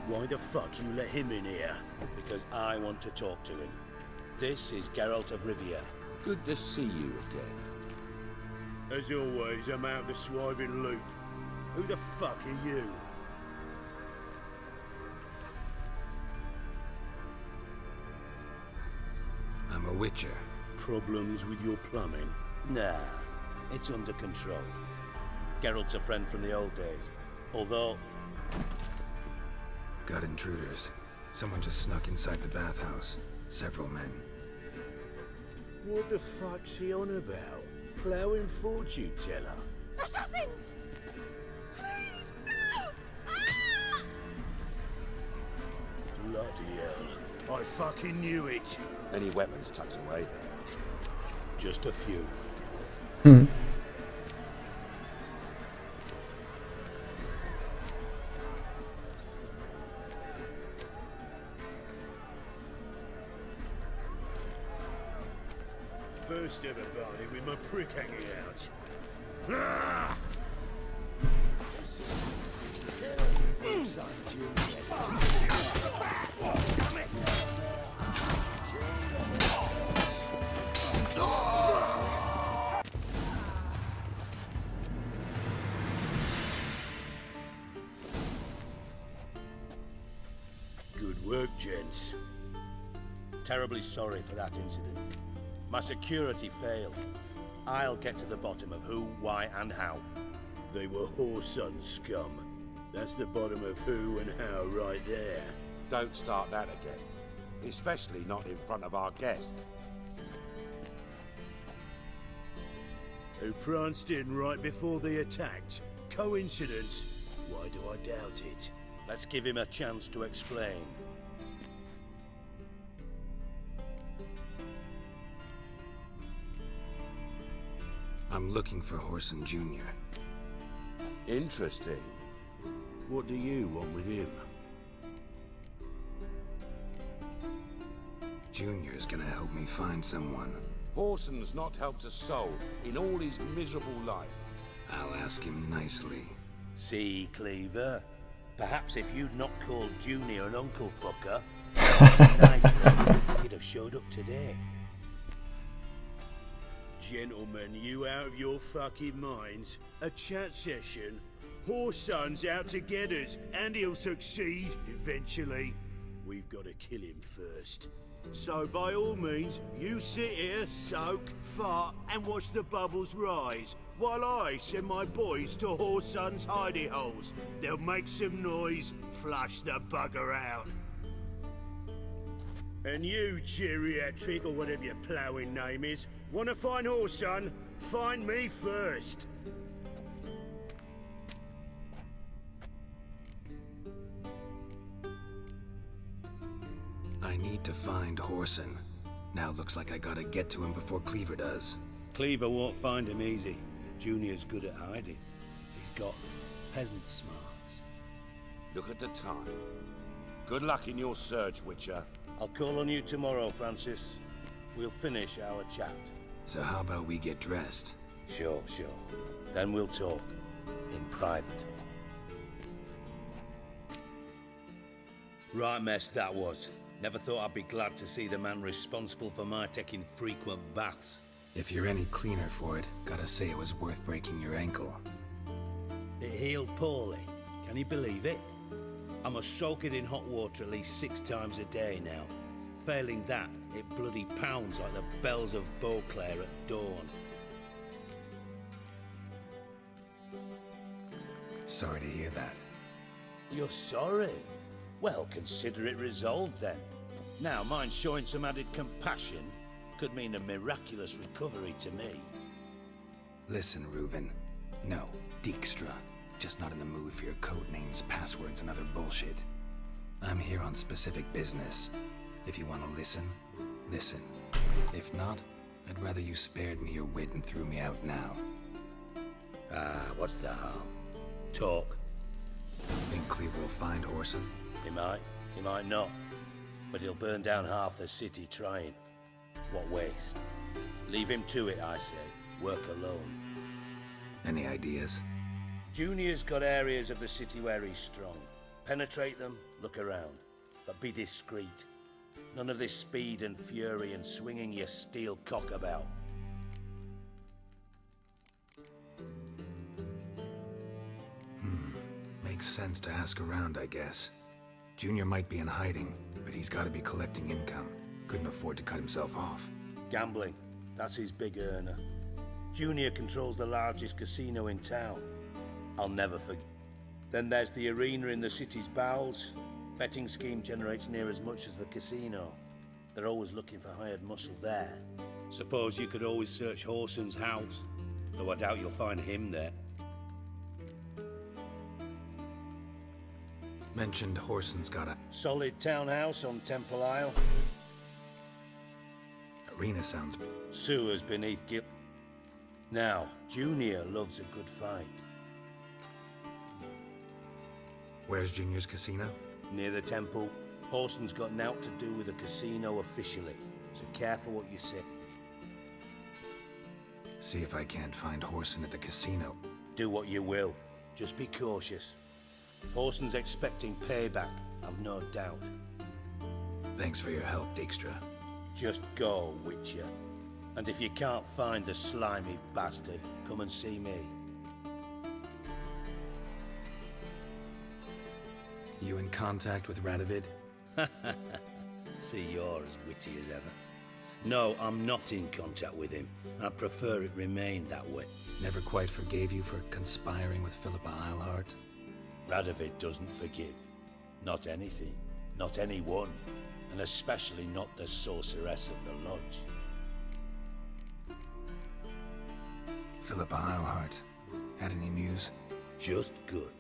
Speaker 12: Why the fuck you let him in here?
Speaker 19: Because I want to talk to him. This is Geralt of Rivia.
Speaker 5: Good to see you again.
Speaker 12: As always, I'm out the swiving loop. Who the fuck are you?
Speaker 4: I'm a witcher.
Speaker 12: Problems with your plumbing?
Speaker 19: Nah, it's under control. Geralt's a friend from the old days. Although...
Speaker 4: Got intruders. Someone just snuck inside the bathhouse. Several men.
Speaker 12: What the fuck's he on about? Ploughing fortune teller?
Speaker 15: Assassins! Please, no! Ah!
Speaker 12: Bloody hell. I fucking knew it.
Speaker 5: Any weapons tucked away?
Speaker 12: Just a few. First ever party with my prick hanging out. Ah! Good work, gents.
Speaker 19: Terribly sorry for that incident. My security failed. I'll get to the bottom of who, why, and how.
Speaker 12: They were Whoreson scum. That's the bottom of who and how right there.
Speaker 5: Don't start that again. Especially not in front of our guest.
Speaker 12: Who pranced in right before they attacked. Coincidence? Why do I doubt it?
Speaker 19: Let's give him a chance to explain.
Speaker 4: I'm looking for Whoreson Jr.
Speaker 5: Interesting.
Speaker 12: What do you want with him?
Speaker 4: Junior's gonna help me find someone.
Speaker 5: Whoreson's not helped a soul in all his miserable life.
Speaker 4: I'll ask him nicely.
Speaker 19: See, Cleaver? Perhaps if you'd not called Junior an uncle fucker, nicely, he'd have showed up today.
Speaker 12: Gentlemen, you out of your fucking minds? A chat session? Whoreson's out to get us, and he'll succeed eventually. We've got to kill him first. So by all means, you sit here, soak, fart, and watch the bubbles rise, while I send my boys to Whoreson's hidey holes. They'll make some noise, flush the bugger out. And you, geriatric, or whatever your ploughing name is, wanna find Whoreson? Find me first.
Speaker 4: I need to find Whoreson. Now looks like I gotta get to him before Cleaver does.
Speaker 19: Cleaver won't find him easy. Junior's good at hiding. He's got peasant smarts.
Speaker 5: Look at the time. Good luck in your search, Witcher.
Speaker 19: I'll call on you tomorrow, Francis. We'll finish our chat.
Speaker 4: So how about we get dressed?
Speaker 19: Sure. Then we'll talk. In private. Right mess that was. Never thought I'd be glad to see the man responsible for my taking frequent baths.
Speaker 4: If you're any cleaner for it, gotta say it was worth breaking your ankle.
Speaker 19: It healed poorly. Can you believe it? I must soak it in hot water at least 6 times a day now. Failing that, it bloody pounds like the bells of Beauclair at dawn.
Speaker 4: Sorry to hear that.
Speaker 19: You're sorry? Well, consider it resolved then. Now, mind showing some added compassion could mean a miraculous recovery to me.
Speaker 4: Listen, Reuven. No, Dijkstra. Just not in the mood for your code names, passwords, and other bullshit. I'm here on specific business. If you want to listen, listen. If not, I'd rather you spared me your wit and threw me out now.
Speaker 19: What's the harm? Talk.
Speaker 4: Think Cleaver will find Whoreson?
Speaker 19: He might not. But he'll burn down half the city trying. What waste. Leave him to it, I say. Work alone.
Speaker 4: Any ideas?
Speaker 19: Junior's got areas of the city where he's strong. penetrate them, look around. But be discreet. None of this speed and fury and swinging your steel cock about.
Speaker 4: Makes sense to ask around, I guess. Junior might be in hiding, but he's got to be collecting income. Couldn't afford to cut himself off.
Speaker 19: Gambling. That's his big earner. Junior controls the largest casino in town. I'll never forget. Then there's the arena in the city's bowels. Betting scheme generates near as much as the casino. They're always looking for hired muscle there. Suppose you could always search Horson's house, though I doubt you'll find him there.
Speaker 4: Mentioned Horson's got a
Speaker 19: solid townhouse on Temple Isle.
Speaker 4: Arena sounds...
Speaker 19: Sewers beneath Gil... Now, Junior loves a good fight.
Speaker 4: Where's Junior's casino?
Speaker 19: Near the temple. Horson's got naught to do with the casino officially, so careful what you say.
Speaker 4: See if I can't find Horson at the casino.
Speaker 19: Do what you will. Just be cautious. Horson's expecting payback, I've no doubt.
Speaker 4: Thanks for your help, Dijkstra.
Speaker 19: Just go, Witcher. And if you can't find the slimy bastard, come and see me.
Speaker 4: You in contact with Radovid?
Speaker 19: See, you're as witty as ever. No, I'm not in contact with him. I prefer it remained that way.
Speaker 4: Never quite forgave you for conspiring with Philippa Eilhart?
Speaker 19: Radovid doesn't forgive. Not anything. Not anyone. And especially not the sorceress of the lodge.
Speaker 4: Philippa Eilhart. Had any news?
Speaker 19: Just good.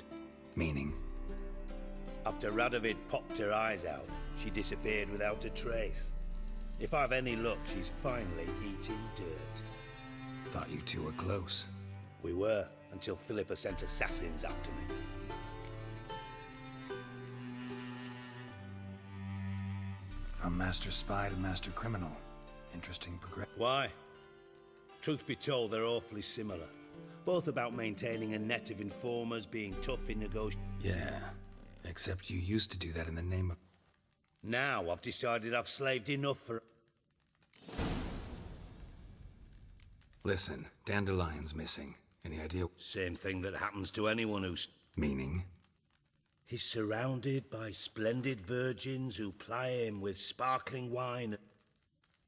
Speaker 4: Meaning?
Speaker 19: After Radovid popped her eyes out, she disappeared without a trace. If I've any luck, she's finally eating dirt.
Speaker 4: Thought you two were close.
Speaker 19: We were, until Philippa sent assassins after me.
Speaker 4: From Master Spy to Master Criminal. Interesting progression.
Speaker 19: Why? Truth be told, they're awfully similar. Both about maintaining a net of informers, being tough in negotiation.
Speaker 4: Yeah, except you used to do that in the name of...
Speaker 19: Now I've decided I've slaved enough for...
Speaker 4: Listen, Dandelion's missing. Any idea?
Speaker 19: Same thing that happens to anyone who's...
Speaker 4: Meaning?
Speaker 19: He's surrounded by splendid virgins who ply him with sparkling wine.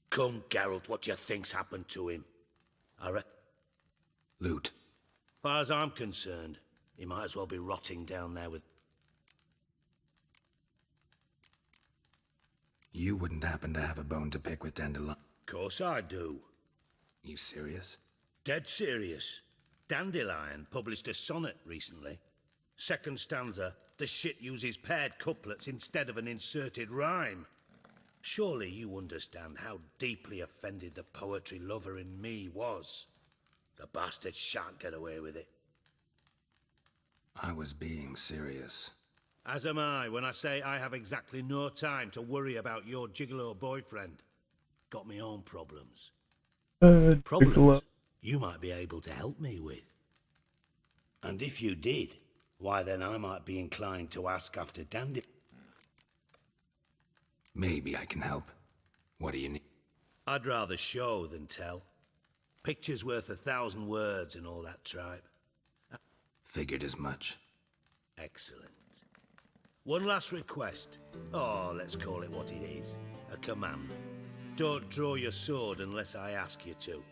Speaker 19: Come, Geralt, what do you think's happened to him?
Speaker 4: Loot.
Speaker 19: Far as I'm concerned, he might as well be rotting down there with...
Speaker 4: You wouldn't happen to have a bone to pick with Dandelion?
Speaker 19: Course I do.
Speaker 4: You serious?
Speaker 19: Dead serious. Dandelion published a sonnet recently. Second stanza, the shit uses paired couplets instead of an inserted rhyme. Surely you understand how deeply offended the poetry lover in me was. The bastard shan't get away with it.
Speaker 4: I was being serious.
Speaker 19: As am I when I say I have exactly no time to worry about your gigolo boyfriend. Got me own problems. Problems you might be able to help me with. And if you did, why then I might be inclined to ask after Dandy.
Speaker 4: Maybe I can help. What do you need?
Speaker 19: I'd rather show than tell. Picture's worth 1,000 words and all that tribe.
Speaker 4: Figured as much.
Speaker 19: Excellent. One last request. Oh, let's call it what it is. A command. Don't draw your sword unless I ask you to.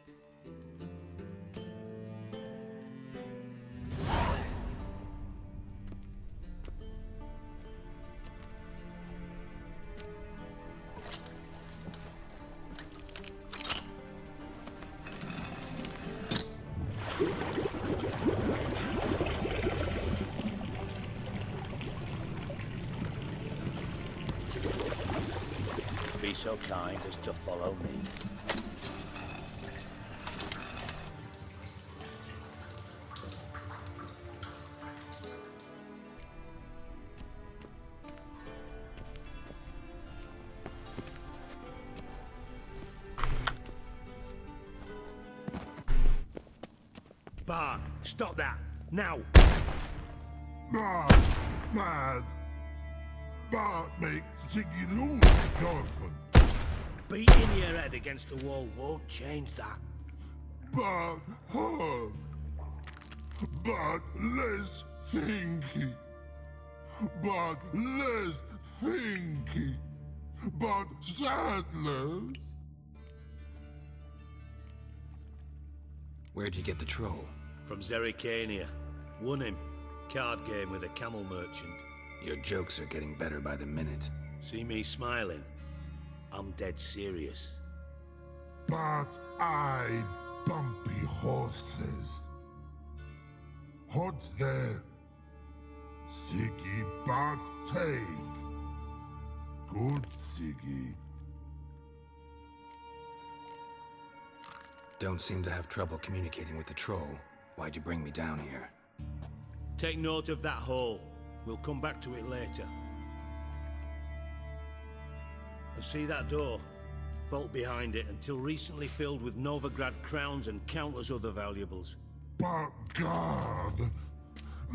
Speaker 19: Be so kind as to follow me. Bart, stop that! Now!
Speaker 7: Mad!
Speaker 20: But make Siggy lose, Thorfinn.
Speaker 19: Beating your head against the wall won't change that.
Speaker 20: But hard. But less thinky. But less thinky. But sadless.
Speaker 4: Where'd you get the troll?
Speaker 19: From Zerrikania. Won him. Card game with a camel merchant.
Speaker 4: Your jokes are getting better by the minute.
Speaker 19: See me smiling? I'm dead serious.
Speaker 20: But I bumpy horses. Hot there. Siggy but take. Good Siggy.
Speaker 4: Don't seem to have trouble communicating with the troll. Why'd you bring me down here?
Speaker 19: Take note of that hole. We'll come back to it later. And see that door? Vault behind it, until recently filled with Novigrad crowns and countless other valuables.
Speaker 20: But God,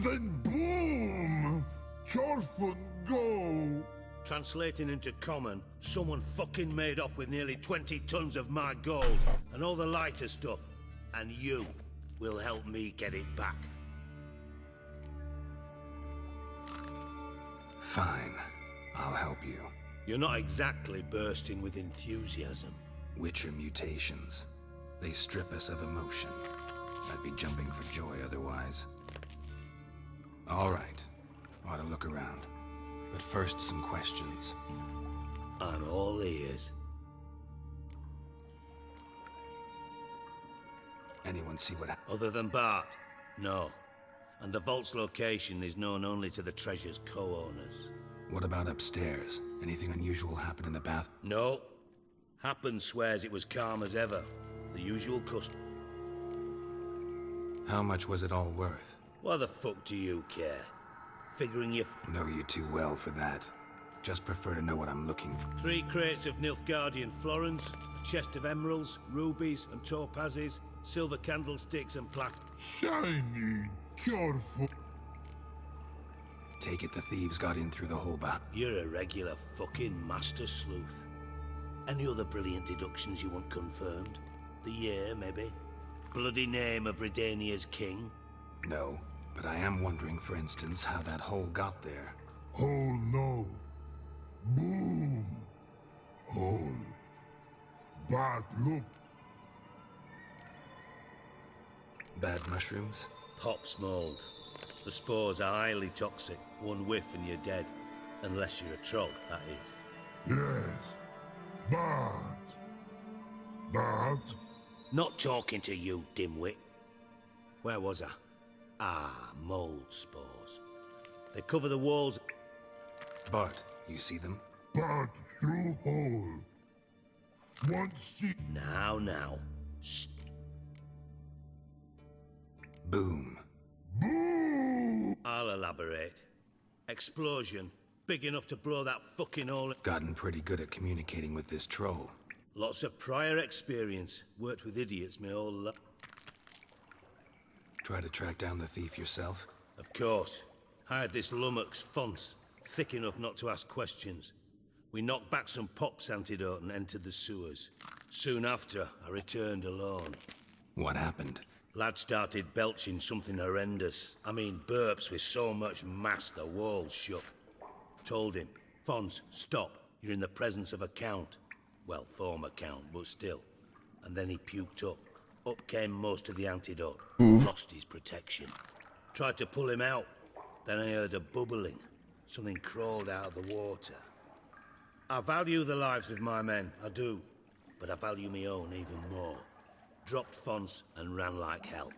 Speaker 20: then boom! Thorfinn go!
Speaker 19: Translating into common, someone fucking made off with nearly 20 tons of my gold, and all the lighter stuff. And you will help me get it back.
Speaker 4: Fine. I'll help you.
Speaker 19: You're not exactly bursting with enthusiasm.
Speaker 4: Witcher mutations. They strip us of emotion. I'd be jumping for joy otherwise. All right. Ought to look around. But first, some questions.
Speaker 19: I'm all ears.
Speaker 4: Anyone see what
Speaker 19: Other than Bart? No. And the vault's location is known only to the treasure's co-owners.
Speaker 4: What about upstairs? Anything unusual happen in the bath?
Speaker 19: No. Happen swears it was calm as ever. The usual custom.
Speaker 4: How much was it all worth?
Speaker 19: Why the fuck do you care? Figuring you
Speaker 4: know you too well for that. Just prefer to know what I'm looking for.
Speaker 19: 3 crates of Nilfgaardian florins, a chest of emeralds, rubies and topazes, silver candlesticks and plaques.
Speaker 20: Shiny, careful.
Speaker 4: Take it the thieves got in through the whole bath.
Speaker 19: You're a regular fucking master sleuth. Any other brilliant deductions you want confirmed? The year, maybe? Bloody name of Redania's king?
Speaker 4: No, but I am wondering, for instance, how that hole got there.
Speaker 20: Hole no. Boom. Hole. But look.
Speaker 4: Bad mushrooms?
Speaker 19: Pop's mold. The spores are highly toxic. One whiff and you're dead. Unless you're a troll, that is.
Speaker 20: Yes. But...
Speaker 19: Not talking to you, dimwit. Where was I? Ah, mold spores. They cover the walls.
Speaker 4: Bart, you see them?
Speaker 20: But through hole. Once see...
Speaker 19: Now. Shh.
Speaker 4: Boom.
Speaker 20: Boom!
Speaker 19: I'll elaborate. Explosion. Big enough to blow that fucking hole.
Speaker 4: Gotten pretty good at communicating with this troll.
Speaker 19: Lots of prior experience. Worked with idiots my whole life.
Speaker 4: Try to track down the thief yourself?
Speaker 19: Of course. Hired this lummox, Fons. Thick enough not to ask questions. We knocked back some Pop's antidote and entered the sewers. Soon after, I returned alone.
Speaker 4: What happened?
Speaker 19: Lad started belching something horrendous. I mean, burps with so much mass the walls shook. Told him, Fons, stop. You're in the presence of a count. Well, former count, but still. And then he puked up. Up came most of the antidote. Lost his protection. Tried to pull him out. Then I heard a bubbling. Something crawled out of the water. I value the lives of my men, I do. But I value my own even more. Dropped Fons and ran like hell.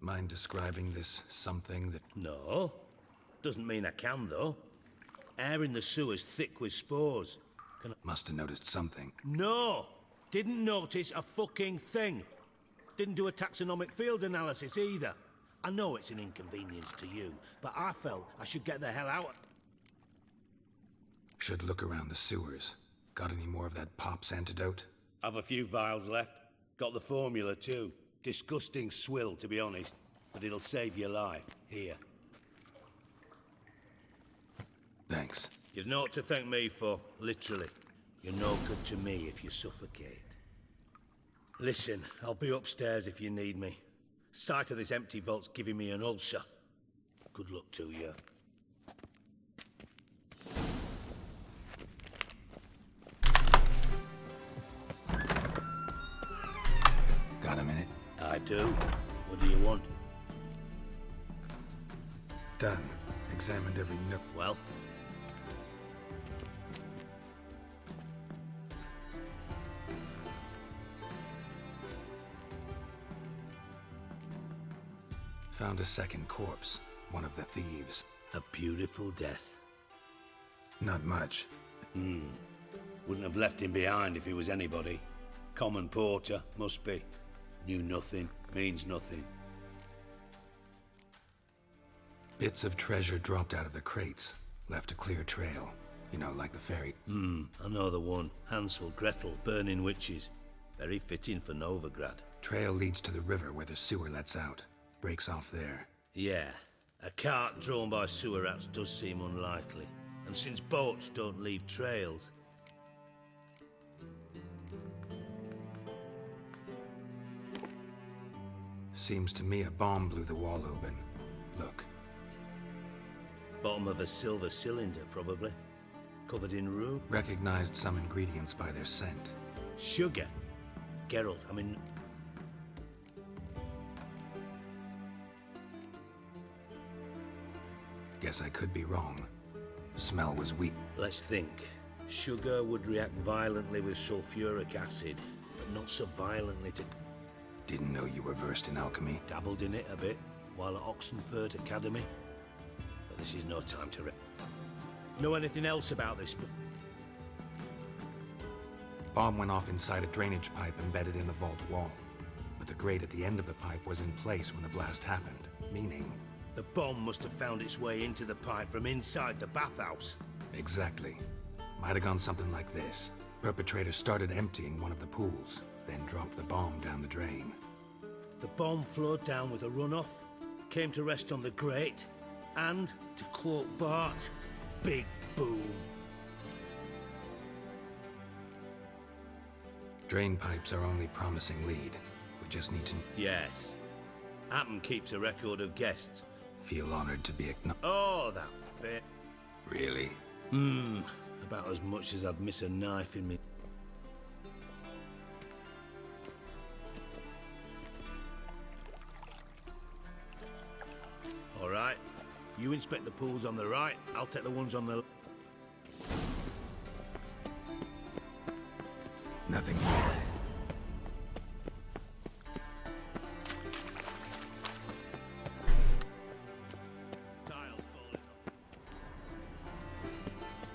Speaker 4: Mind describing this something that...
Speaker 19: No. Doesn't mean I can, though. Air in the sewer's thick with spores.
Speaker 4: Must have noticed something.
Speaker 19: No! Didn't notice a fucking thing. Didn't do a taxonomic field analysis either. I know it's an inconvenience to you, but I felt I should get the hell out.
Speaker 4: Should look around the sewers. Got any more of that Pop's antidote?
Speaker 19: Have a few vials left. Got the formula too. Disgusting swill, to be honest. But it'll save your life. Here.
Speaker 4: Thanks.
Speaker 19: You've naught to thank me for, literally. You're no good to me if you suffocate. Listen, I'll be upstairs if you need me. Sight of this empty vault's giving me an ulcer. Good luck to you.
Speaker 4: Got a minute?
Speaker 19: I do. What do you want?
Speaker 4: Done. Examined every nook.
Speaker 19: Well?
Speaker 4: Found a second corpse. One of the thieves.
Speaker 19: A beautiful death.
Speaker 4: Not much.
Speaker 19: Wouldn't have left him behind if he was anybody. Common porter, must be. Knew nothing, means nothing.
Speaker 4: Bits of treasure dropped out of the crates. Left a clear trail. You know, like the ferry.
Speaker 19: I know the one. Hansel, Gretel, burning witches. Very fitting for Novigrad.
Speaker 4: Trail leads to the river where the sewer lets out. Breaks off there.
Speaker 19: Yeah. A cart drawn by sewer rats does seem unlikely. And since boats don't leave trails...
Speaker 4: Seems to me a bomb blew the wall open. Look.
Speaker 19: Bottom of a silver cylinder, probably. Covered in rue.
Speaker 4: Recognized some ingredients by their scent.
Speaker 19: Sugar. Geralt, I mean...
Speaker 4: Guess I could be wrong. Smell was weak.
Speaker 19: Let's think. Sugar would react violently with sulfuric acid, but not so violently to...
Speaker 4: Didn't know you were versed in alchemy.
Speaker 19: Dabbled in it a bit, while at Oxenford Academy. But this is no time to... Know anything else about this?
Speaker 4: Bomb went off inside a drainage pipe embedded in the vault wall. But the grate at the end of the pipe was in place when the blast happened, meaning...
Speaker 19: The bomb must have found its way into the pipe from inside the bathhouse.
Speaker 4: Exactly. Might have gone something like this. Perpetrator started emptying one of the pools, then dropped the bomb down the drain.
Speaker 19: The bomb flowed down with a runoff, came to rest on the grate, and, to quote Bart, big boom.
Speaker 4: Drain pipes are only promising lead. We just need to...
Speaker 19: Yes. Appen keeps a record of guests.
Speaker 4: Feel honored to be acknowledged.
Speaker 19: Oh, that fit.
Speaker 4: Really?
Speaker 19: About as much as I'd miss a knife in me. All right. You inspect the pools on the right, I'll take the ones on the...
Speaker 4: Nothing here.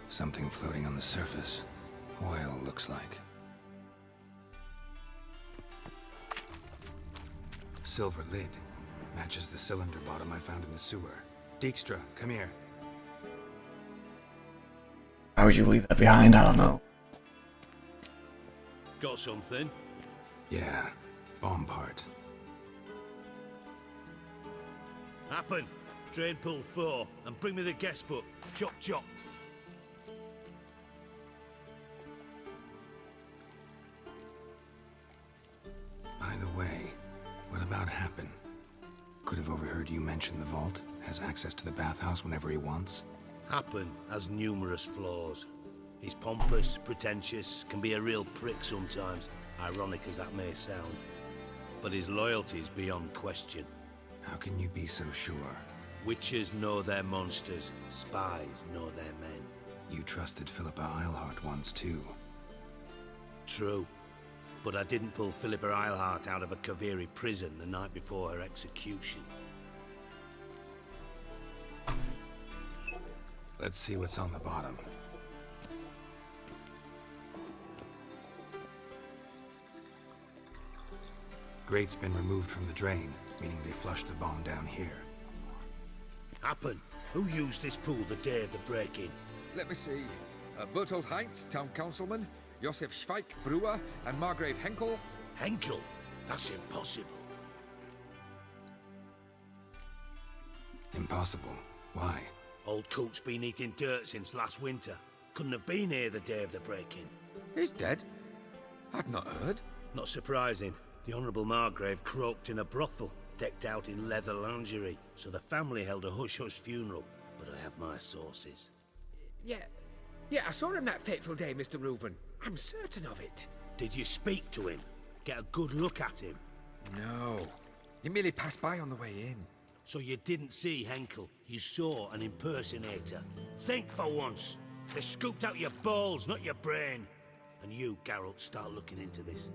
Speaker 4: Something floating on the surface. Oil, looks like. Silver lid. Matches the cylinder bottom I found in the sewer. Dijkstra, come here.
Speaker 3: Why would you leave that behind? I don't know.
Speaker 19: Got something?
Speaker 4: Yeah, bomb part.
Speaker 19: Happen. Drain pool 4, and bring me the guest book. Chop chop.
Speaker 4: By the way, what about Happen? Could have overheard you mention the vault. Has access to the bathhouse whenever he wants.
Speaker 19: Happen has numerous flaws. He's pompous, pretentious, can be a real prick sometimes, ironic as that may sound. But his loyalty is beyond question.
Speaker 4: How can you be so sure?
Speaker 19: Witches know their monsters, spies know their men.
Speaker 4: You trusted Philippa Eilhart once too.
Speaker 19: True. But I didn't pull Philippa Eilhart out of a Kaviri prison the night before her execution.
Speaker 4: Let's see what's on the bottom. Grate's been removed from the drain, meaning they flushed the bomb down here.
Speaker 19: Happen. Who used this pool the day of the break-in?
Speaker 21: Let me see. Bertolt Heinz, town councilman, Josef Schweik, brewer, and Margrave Henkel.
Speaker 19: Henkel? That's impossible.
Speaker 4: Impossible? Why?
Speaker 19: Old Coot's been eating dirt since last winter. Couldn't have been here the day of the break-in.
Speaker 21: He's dead? I'd not heard.
Speaker 19: Not surprising. The Honourable Margrave croaked in a brothel, decked out in leather lingerie, so the family held a hush-hush funeral. But I have my sources.
Speaker 2: Yeah, I saw him that fateful day, Mr. Reuven. I'm certain of it.
Speaker 19: Did you speak to him? Get a good look at him?
Speaker 21: No. He merely passed by on the way in.
Speaker 19: So you didn't see Henkel. You saw an impersonator. Think for once. They scooped out your balls, not your brain. And you, Geralt, start looking into this.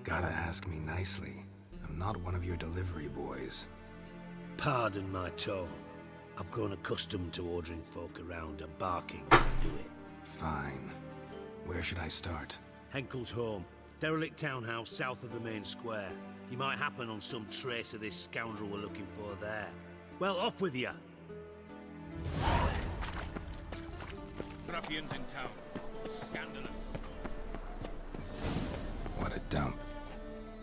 Speaker 4: Gotta ask me nicely. I'm not one of your delivery boys.
Speaker 19: Pardon my tone. I've grown accustomed to ordering folk around and barking as I do it.
Speaker 4: Fine. Where should I start?
Speaker 19: Henkel's home. Derelict townhouse south of the main square. You might happen on some trace of this scoundrel we're looking for there. Well, off with you!
Speaker 13: Ruffians in town. Scandalous.
Speaker 4: What a dump.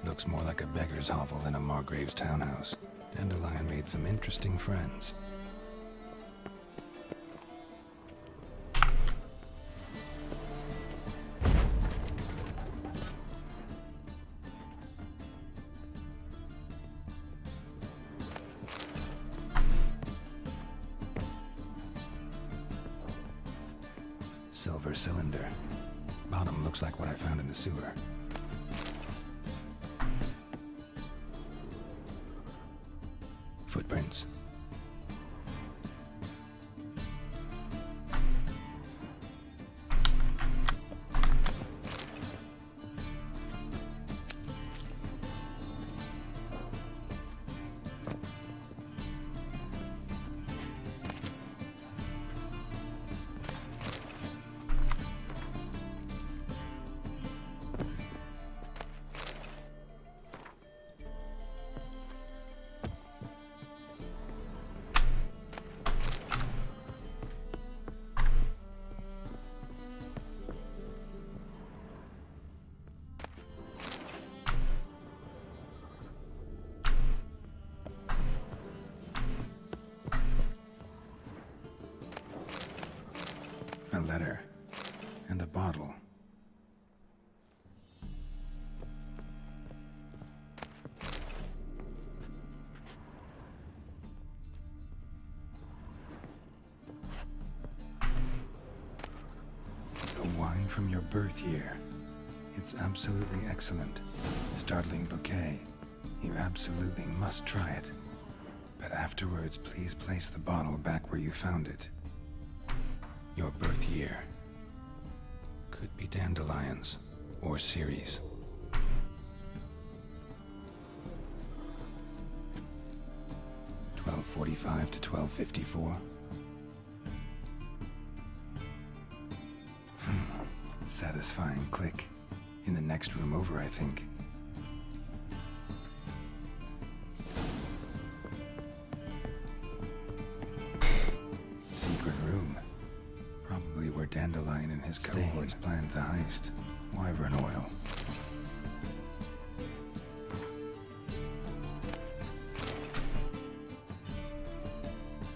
Speaker 4: Looks more like a beggar's hovel than a Margrave's townhouse. Dandelion made some interesting friends. Silver cylinder. Bottom looks like what I found in the sewer. Footprints. A letter. And a bottle. The wine from your birth year. It's absolutely excellent. Startling bouquet. You absolutely must try it. But afterwards, please place the bottle back where you found it. Your birth year. Could be dandelions or Ceres. (1245 to 1254). Satisfying click. In the next room over, I think. Secret room. Probably where Dandelion and his cohorts planned the heist. Wyvern oil.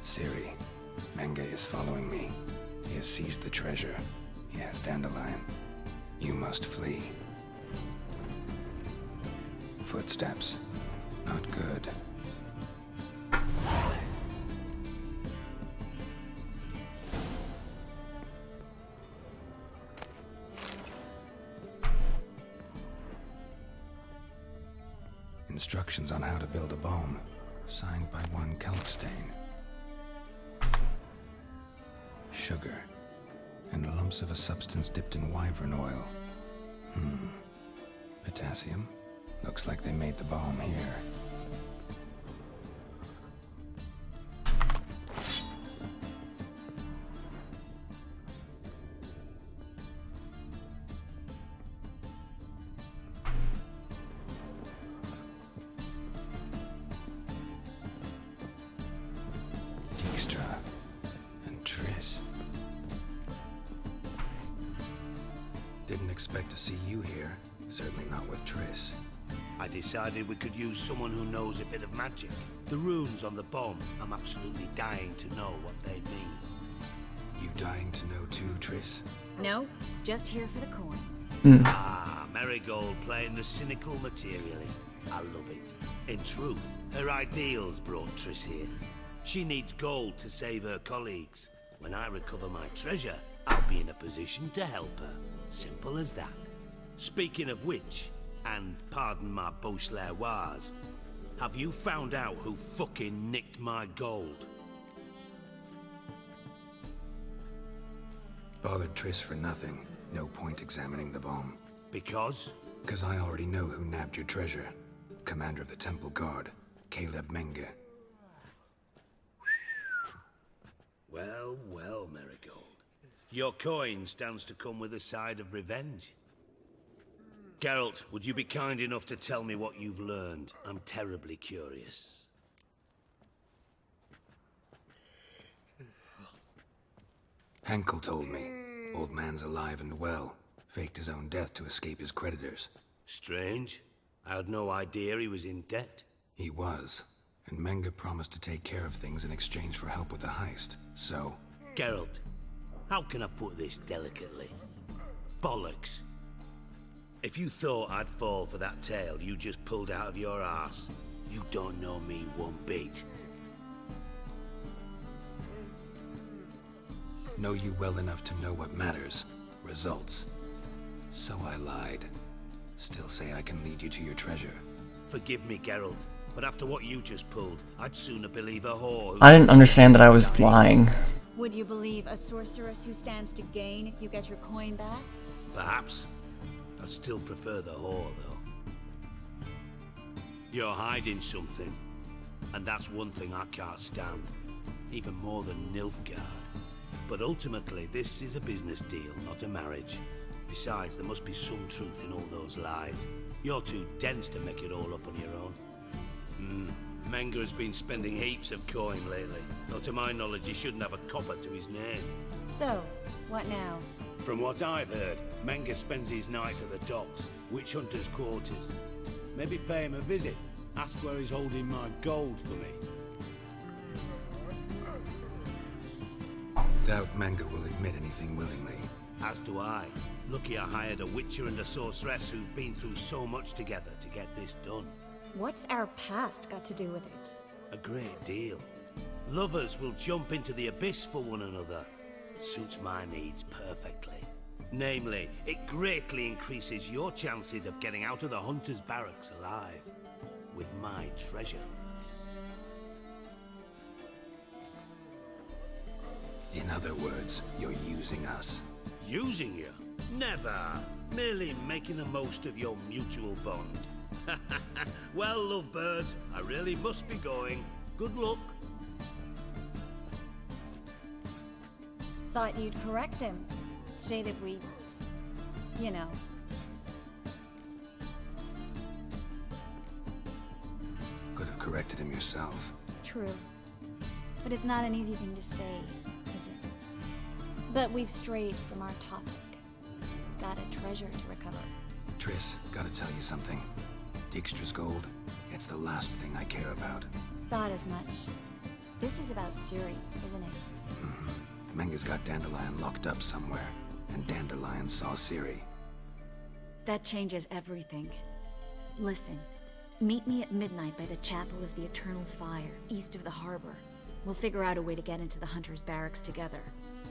Speaker 4: Ciri, Menge is following me. He has seized the treasure. He has Dandelion. You must flee. Footsteps. Not good. Instructions on how to build a bomb, signed by one Kalkstein. Sugar, and lumps of a substance dipped in wyvern oil. Potassium? Looks like they made the bomb here. Dijkstra and Triss. Didn't expect expect to see you here. Certainly not with Triss.
Speaker 19: I decided we could use someone who knows a bit of magic. The runes on the bomb, I'm absolutely dying to know what they mean.
Speaker 4: You dying to know too, Triss?
Speaker 9: No, just here for the coin.
Speaker 19: Ah, Marigold playing the cynical materialist. I love it. In truth, her ideals brought Triss here. She needs gold to save her colleagues. When I recover my treasure, I'll be in a position to help her. Simple as that. Speaking of which, and pardon my Beauclervoise, have you found out who fucking nicked my gold?
Speaker 4: Bothered Triss for nothing. No point examining the bomb.
Speaker 19: Because?
Speaker 4: Because I already know who nabbed your treasure. Commander of the Temple Guard, Caleb Menge.
Speaker 19: Well, well, Marigold. Your coin stands to come with a side of revenge. Geralt, would you be kind enough to tell me what you've learned? I'm terribly curious.
Speaker 4: Henkel told me. Old man's alive and well. Faked his own death to escape his creditors.
Speaker 19: Strange. I had no idea he was in debt.
Speaker 4: He was. And Menge promised to take care of things in exchange for help with the heist. So...
Speaker 19: Geralt, how can I put this delicately? Bollocks. If you thought I'd fall for that tale you just pulled out of your arse, you don't know me one bit.
Speaker 4: Know you well enough to know what matters. Results. So I lied. Still say I can lead you to your treasure.
Speaker 19: Forgive me, Geralt, but after what you just pulled, I'd sooner believe a whore who...
Speaker 3: I didn't understand that I was lying.
Speaker 9: Would you believe a sorceress who stands to gain if you get your coin back?
Speaker 19: Perhaps. I'd still prefer the whore, though. You're hiding something, and that's one thing I can't stand. Even more than Nilfgaard. But ultimately, this is a business deal, not a marriage. Besides, there must be some truth in all those lies. You're too dense to make it all up on your own. Menge has been spending heaps of coin lately, though to my knowledge he shouldn't have a copper to his name.
Speaker 9: So, what now?
Speaker 19: From what I've heard, Menge spends his nights at the docks, witch hunters' quarters. Maybe pay him a visit, ask where he's holding my gold for me.
Speaker 4: Doubt Menge will admit anything willingly.
Speaker 19: As do I. Lucky I hired a witcher and a sorceress who've been through so much together to get this done.
Speaker 9: What's our past got to do with it?
Speaker 19: A great deal. Lovers will jump into the abyss for one another. Suits my needs perfectly. Namely, it greatly increases your chances of getting out of the hunter's barracks alive. With my treasure.
Speaker 4: In other words, you're using us.
Speaker 19: Using you? Never. Merely making the most of your mutual bond. Well, lovebirds, I really must be going. Good luck.
Speaker 9: Thought you'd correct him. Say that we... you know.
Speaker 4: Could have corrected him yourself.
Speaker 9: True. But it's not an easy thing to say, is it? But we've strayed from our topic. Got a treasure to recover.
Speaker 4: Triss, gotta tell you something. Dijkstra's gold, it's the last thing I care about.
Speaker 9: Thought as much. This is about Ciri, isn't it?
Speaker 4: Menge's got Dandelion locked up somewhere, and Dandelion saw Ciri.
Speaker 9: That changes everything. Listen, meet me at midnight by the Chapel of the Eternal Fire, east of the harbor. We'll figure out a way to get into the Hunter's Barracks together.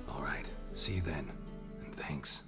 Speaker 4: All right, see you then, and thanks.